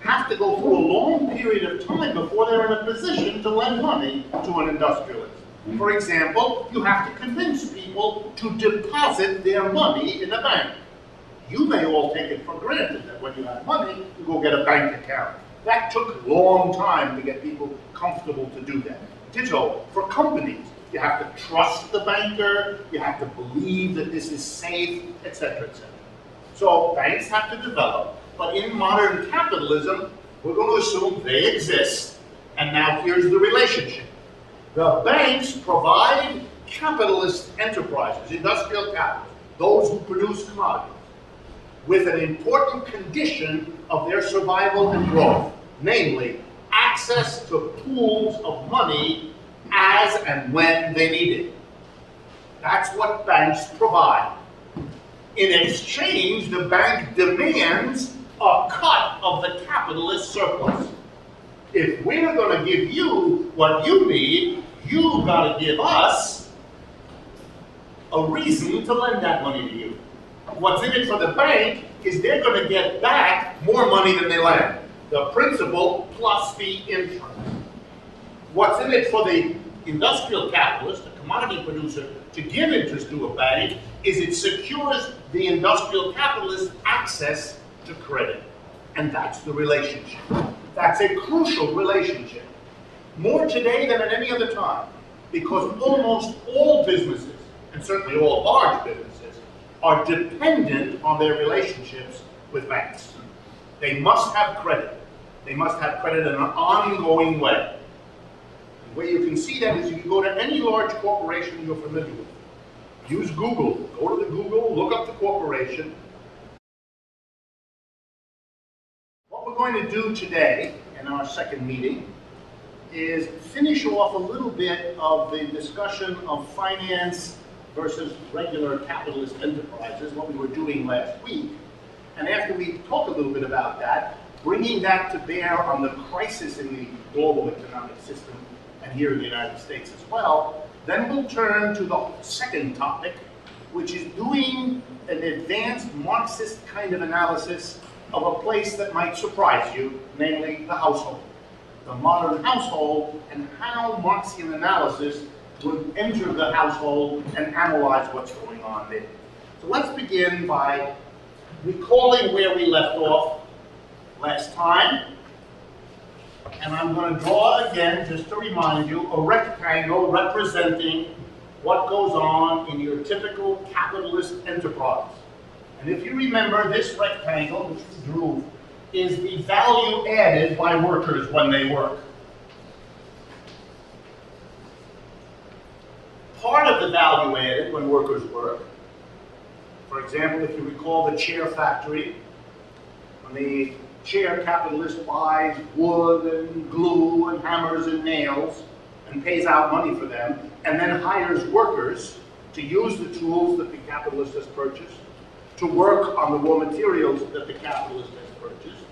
have to go through a long period of time before they're in a position to lend money to an industrialist. For example, you have to convince people to deposit their money in a bank. You may all take it for granted that when you have money, you go get a bank account. That took a long time to get people comfortable to do that. Ditto for companies. You have to trust the banker, you have to believe that this is safe, etc., etc. So banks have to develop, but in modern capitalism, we're going to assume they exist, and now here's the relationship. The banks provide capitalist enterprises, industrial capitalists, those who produce commodities, with an important condition of their survival and growth, namely access to pools of money as and when they need it. That's what banks provide. In exchange, the bank demands a cut of the capitalist surplus. If we're going to give you what you need, you've got to give us a reason to lend that money to you. What's in it for the bank is they're going to get back more money than they lend. The principal plus the interest. What's in it for the industrial capitalist, the commodity producer, to give interest to a bank is it secures the industrial capitalist access to credit. And that's the relationship. That's a crucial relationship. More today than at any other time, because almost all businesses, and certainly all large businesses, are dependent on their relationships with banks. They must have credit. They must have credit in an ongoing way. The way you can see that is you can go to any large corporation you're familiar with. Use Google. Go to the Google, look up the corporation. What we're going to do today in our second meeting is finish off a little bit of the discussion of finance versus regular capitalist enterprises, what we were doing last week. And after we talk a little bit about that, bringing that to bear on the crisis in the global economic system, and here in the United States as well, then we'll turn to the second topic, which is doing an advanced Marxist kind of analysis of a place that might surprise you, namely the household. The modern household, and how Marxian analysis would enter the household and analyze what's going on there. So let's begin by recalling where we left off last time. And I'm going to draw again, just to remind you, a rectangle representing what goes on in your typical capitalist enterprise. And if you remember, this rectangle, which we drew, is the value added by workers when they work. Part of the value added when workers work, for example, if you recall the chair factory, when the chair capitalist buys wood and glue and hammers and nails and pays out money for them, and then hires workers to use the tools that the capitalist has purchased, to work on the raw materials that the capitalist has purchased.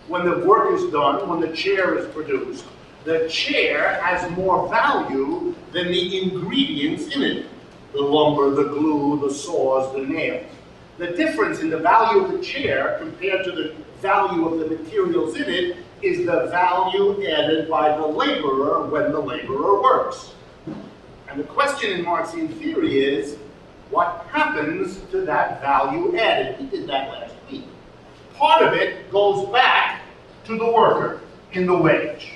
When the work is done, when the chair is produced, the chair has more value than the ingredients in it. The lumber, the glue, the saws, the nails. The difference in the value of the chair compared to the value of the materials in it is the value added by the laborer when the laborer works. And the question in Marxian theory is, what happens to that value added? We did that last week. Part of it goes back to the worker in the wage.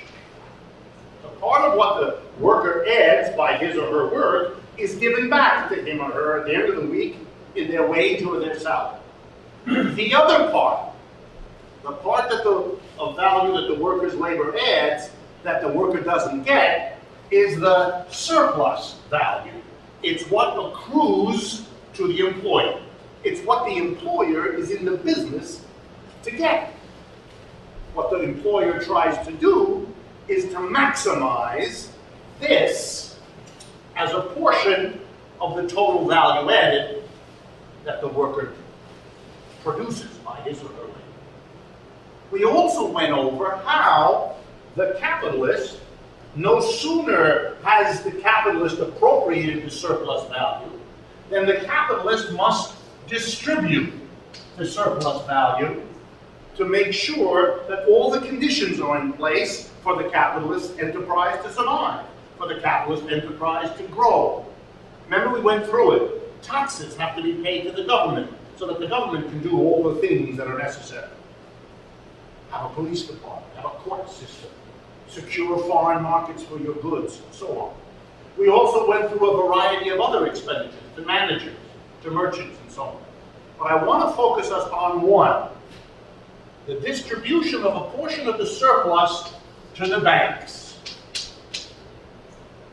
So part of what the worker adds by his or her work is given back to him or her at the end of the week in their wage or their salary. The other part, the part that of value that the worker's labor adds that the worker doesn't get, is the surplus value. It's what accrues to the employer. It's what the employer is in the business to get. What the employer tries to do is to maximize this as a portion of the total value added that the worker produces by his or her labor. We also went over how the capitalist, no sooner has the capitalist appropriated the surplus value, then the capitalist must distribute the surplus value to make sure that all the conditions are in place for the capitalist enterprise to survive, for the capitalist enterprise to grow. Remember, we went through it. Taxes have to be paid to the government so that the government can do all the things that are necessary. Have a police department, have a court system, secure foreign markets for your goods, and so on. We also went through a variety of other expenditures, to managers, to merchants, and so on. But I want to focus us on one, the distribution of a portion of the surplus to the banks.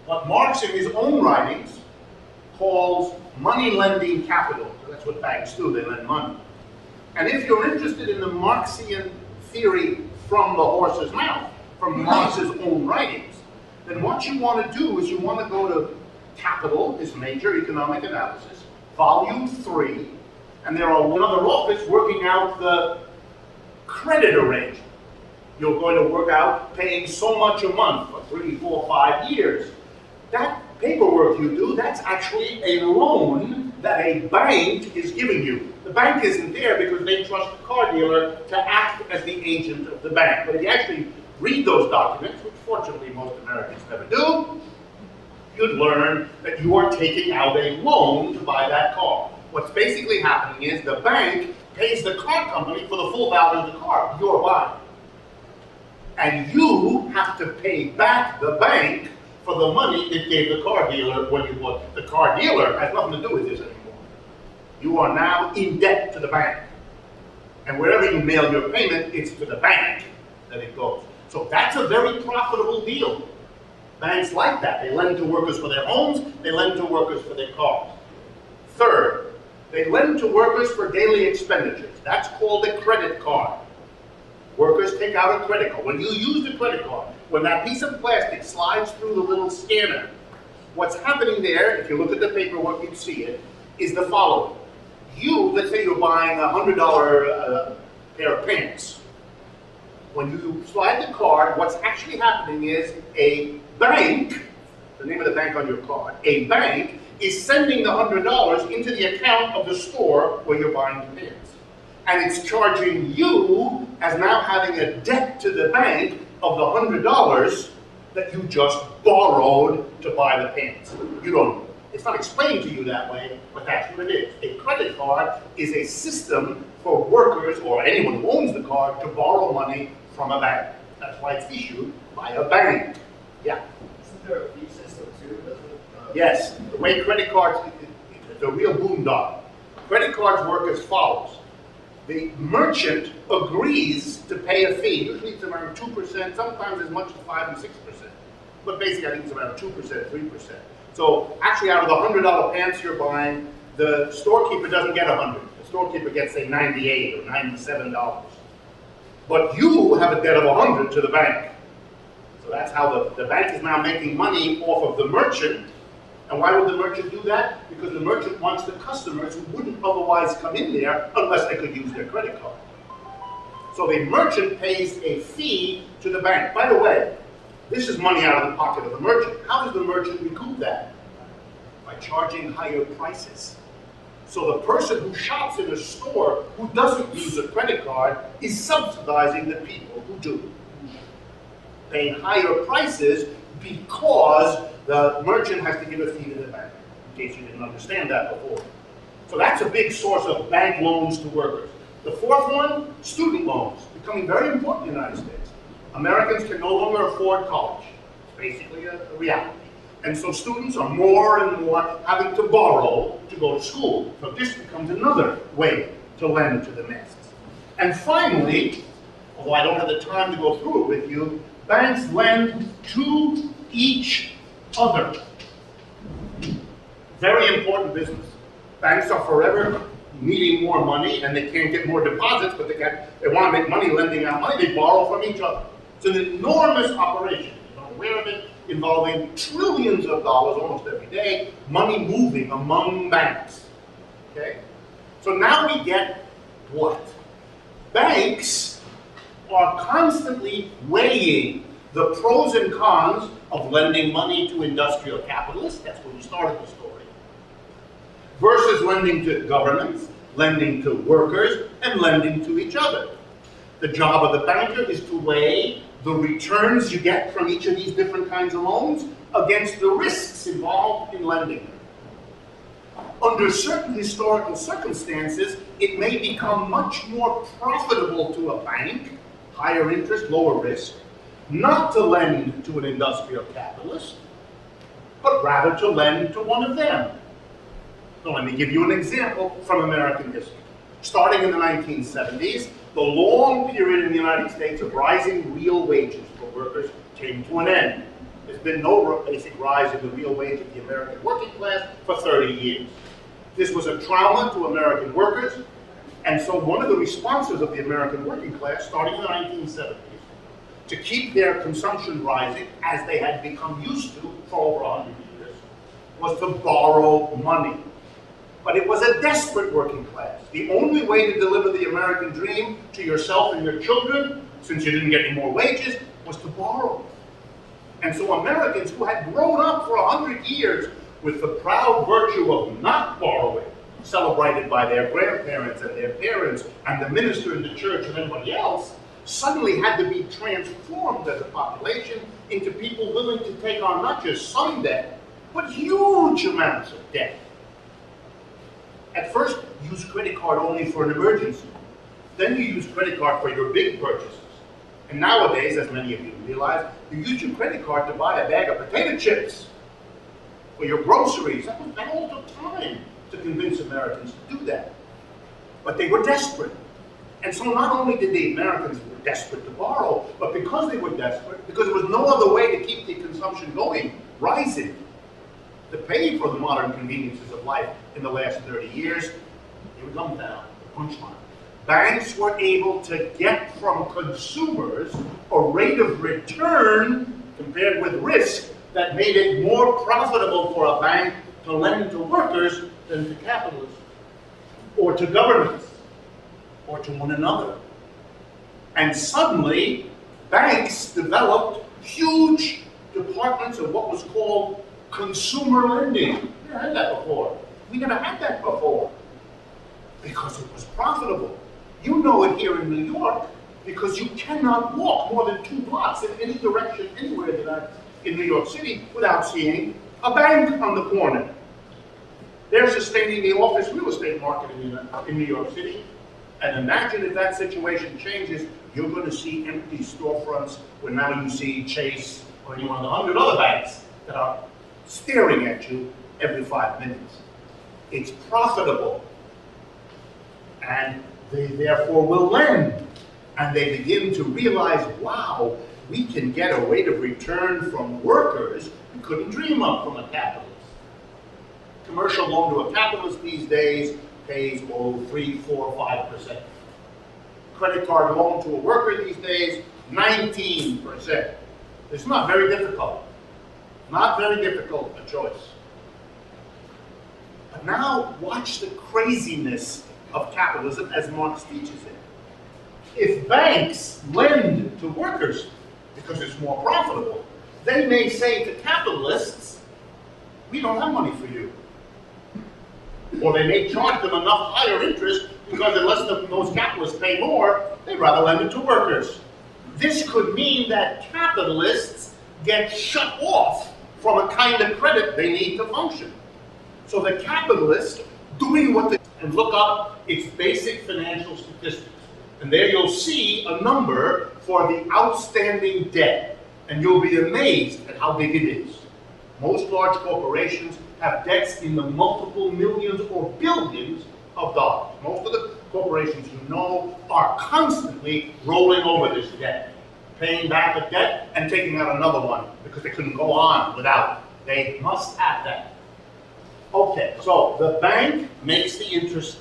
What Marx in his own writings calls money lending capital. That's what banks do, they lend money. And if you're interested in the Marxian theory from the horse's mouth, from Marx's own writings, then what you want to do is you want to go to Capital, his major economic analysis, volume 3, and there are another office working out the credit arrangement. You're going to work out paying so much a month for 3, 4, 5 years. That paperwork you do, that's actually a loan that a bank is giving you. The bank isn't there because they trust the car dealer to act as the agent of the bank. But if you actually read those documents, which fortunately most Americans never do, you'd learn that you are taking out a loan to buy that car. What's basically happening is the bank pays the car company for the full value of the car you're buying. And you have to pay back the bank for the money it gave the car dealer when you bought it. The car dealer has nothing to do with this anymore. You are now in debt to the bank. And wherever you mail your payment, it's to the bank that it goes. So that's a very profitable deal. Banks like that. They lend to workers for their homes, they lend to workers for their cars. Third, they lend to workers for daily expenditures. That's called a credit card. Workers take out a credit card. When you use the credit card, when that piece of plastic slides through the little scanner, what's happening there, if you look at the paperwork, you see it, is the following. Let's say you're buying a $100 pair of pants. When you slide the card, what's actually happening is a bank, the name of the bank on your card, a bank is sending the $100 into the account of the store where you're buying the pants. And it's charging you as now having a debt to the bank of the $100 that you just borrowed to buy the pants. You don't, it's not explained to you that way, but that's what it is. A credit card is a system for workers or anyone who owns the card to borrow money from a bank. That's why it's issued by a bank. Yeah? Isn't there a fee system too? Yes, the way credit cards, it's a real boondoggle. Credit cards work as follows. The merchant agrees to pay a fee. Usually it's around 2%, sometimes as much as 5 and 6%. But basically I think it's around 2%, 3%. So actually out of the $100 pants you're buying, the storekeeper doesn't get 100. The storekeeper gets, say, $98 or $97. But you have a debt of 100 to the bank. So that's how the bank is now making money off of the merchant. And why would the merchant do that? Because the merchant wants the customers who wouldn't otherwise come in there unless they could use their credit card. So the merchant pays a fee to the bank. By the way, this is money out of the pocket of the merchant. How does the merchant recoup that? By charging higher prices. So the person who shops in a store who doesn't use a credit card is subsidizing the people who do. Paying higher prices because the merchant has to give a fee to the bank, in case you didn't understand that before. So that's a big source of bank loans to workers. The fourth one, student loans, becoming very important in the United States. Americans can no longer afford college. It's basically a reality. And so students are more and more having to borrow to go to school. So this becomes another way to lend to the masses. And finally, although I don't have the time to go through it with you, banks lend to each other. Very important business. Banks are forever needing more money, and they can't get more deposits, but they want to make money lending out money. They borrow from each other. It's an enormous operation. You're not aware of it, involving trillions of dollars almost every day, money moving among banks. Okay? So now we get what? Banks are constantly weighing the pros and cons of lending money to industrial capitalists, that's where we started the story, versus lending to governments, lending to workers, and lending to each other. The job of the banker is to weigh the returns you get from each of these different kinds of loans against the risks involved in lending them. Under certain historical circumstances, it may become much more profitable to a bank, higher interest, lower risk, not to lend to an industrial capitalist, but rather to lend to one of them. So let me give you an example from American history. Starting in the 1970s, the long period in the United States of rising real wages for workers came to an end. There's been no basic rise in the real wage of the American working class for 30 years. This was a trauma to American workers, and so one of the responses of the American working class, starting in the 1970s, to keep their consumption rising, as they had become used to for over 100 years, was to borrow money. But it was a desperate working class. The only way to deliver the American dream to yourself and your children, since you didn't get any more wages, was to borrow. And so Americans who had grown up for 100 years with the proud virtue of not borrowing, celebrated by their grandparents and their parents and the minister in the church and everybody else, suddenly had to be transformed as a population into people willing to take on not just some debt, but huge amounts of debt. At first, you use credit card only for an emergency. Then you use credit card for your big purchases. And nowadays, as many of you realize, you use your credit card to buy a bag of potato chips for your groceries. That all took time to convince Americans to do that. But they were desperate. And so not only did the Americans were desperate to borrow, but because they were desperate, because there was no other way to keep the consumption going, rising, to pay for the modern conveniences of life in the last 30 years, here we come now, the punchline. Banks were able to get from consumers a rate of return compared with risk that made it more profitable for a bank to lend to workers than to capitalists, or to governments, or to one another. And suddenly, banks developed huge departments of what was called consumer lending. We never had that before. We never had that before because it was profitable. You know it here in New York because you cannot walk more than 2 blocks in any direction anywhere in New York City without seeing a bank on the corner. They're sustaining the office real estate market in New York City. And imagine if that situation changes, you're going to see empty storefronts where now you see Chase or any one of the 100 other banks that are staring at you every 5 minutes. It's profitable. and they therefore will lend. And they begin to realize, wow, we can get a rate of return from workers we couldn't dream of from a capitalist. Commercial loan to a capitalist these days pays 3, 4, 5%. Credit card loan to a worker these days, 19%. It's not very difficult. Not very difficult a choice. But now watch the craziness of capitalism as Marx teaches it. If banks lend to workers because it's more profitable, they may say to capitalists, we don't have money for you. Or they may charge them enough higher interest because unless those capitalists pay more, they'd rather lend it to workers. This could mean that capitalists get shut off from a kind of credit they need to function. So the capitalist doing what they and look up its basic financial statistics. And there you'll see a number for the outstanding debt. And you'll be amazed at how big it is. Most large corporations have debts in the multiple millions or billions of dollars. Most of the corporations you know are constantly rolling over this debt, paying back a debt and taking out another one because they couldn't go on without it. They must have that. Okay, so the bank makes the interest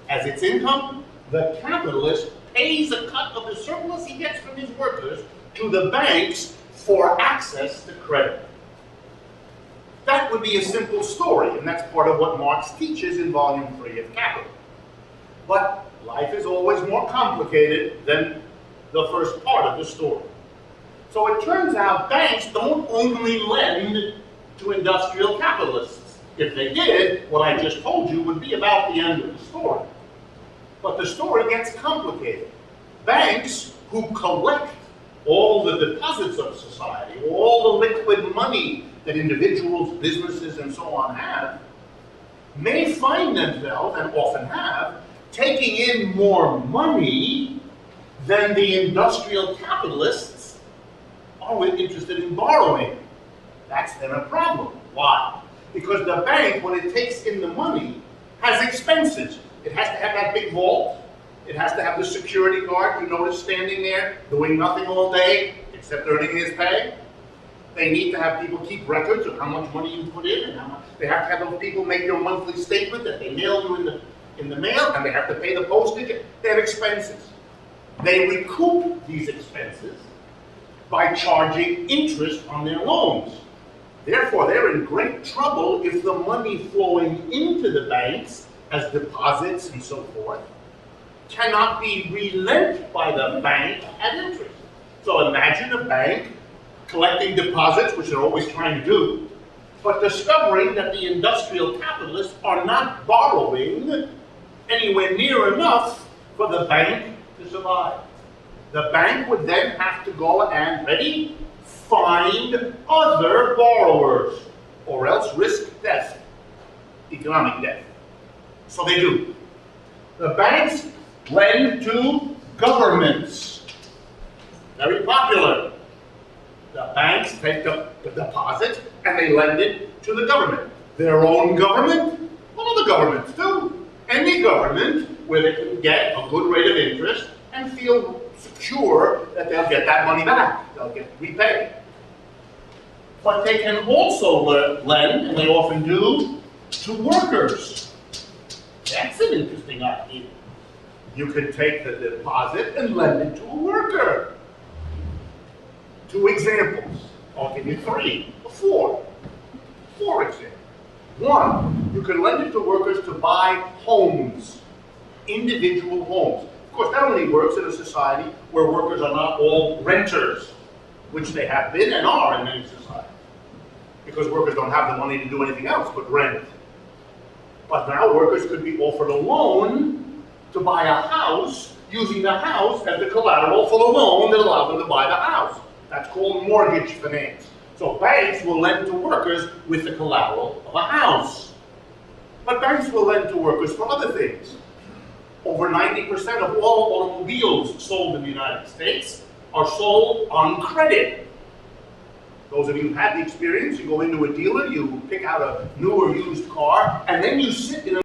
as its income. The capitalist pays a cut of the surplus he gets from his workers to the banks for access to credit. That would be a simple story, and that's part of what Marx teaches in Volume 3 of Capital. But life is always more complicated than the first part of the story. So it turns out banks don't only lend to industrial capitalists. If they did, what I just told you would be about the end of the story. But the story gets complicated. Banks who collect all the deposits of society, all the liquid money that individuals, businesses, and so on have, may find themselves, and often have, taking in more money than the industrial capitalists are interested in borrowing. That's then a problem. Why? Because the bank, when it takes in the money, has expenses. It has to have that big vault. It has to have the security guard you notice standing there doing nothing all day except earning his pay. They need to have people keep records of how much money you put in, and how much. They have to have those people make your monthly statement that they mail you in the mail, and they have to pay the postage. They have expenses. They recoup these expenses by charging interest on their loans. Therefore, they're in great trouble if the money flowing into the banks as deposits and so forth cannot be relent by the bank at interest. So imagine a bank collecting deposits, which they're always trying to do, but discovering that the industrial capitalists are not borrowing anywhere near enough for the bank to survive. The bank would then have to go and, ready, find other borrowers, or else risk death, economic death. So they do. The banks lend to governments. Very popular. The banks take the deposit and they lend it to the government. Their own government? Well, other governments too. Any government where they can get a good rate of interest and feel secure that they'll get that money back. They'll get repaid. But they can also lend, and they often do, to workers. That's an interesting idea. You could take the deposit and lend it to a worker. 2 examples. I'll give you 3 or 4. 4 examples. 1, you could lend it to workers to buy homes, individual homes. Of course, that only works in a society where workers are not all renters, which they have been and are in many societies, because workers don't have the money to do anything else but rent. But now workers could be offered a loan to buy a house, using the house as the collateral for the loan that allows them to buy the house. That's called mortgage finance. So banks will lend to workers with the collateral of a house. But banks will lend to workers for other things. Over 90% of all automobiles sold in the United States are sold on credit. Those of you who've had the experience, you go into a dealer, you pick out a new or used car, and then you sit in a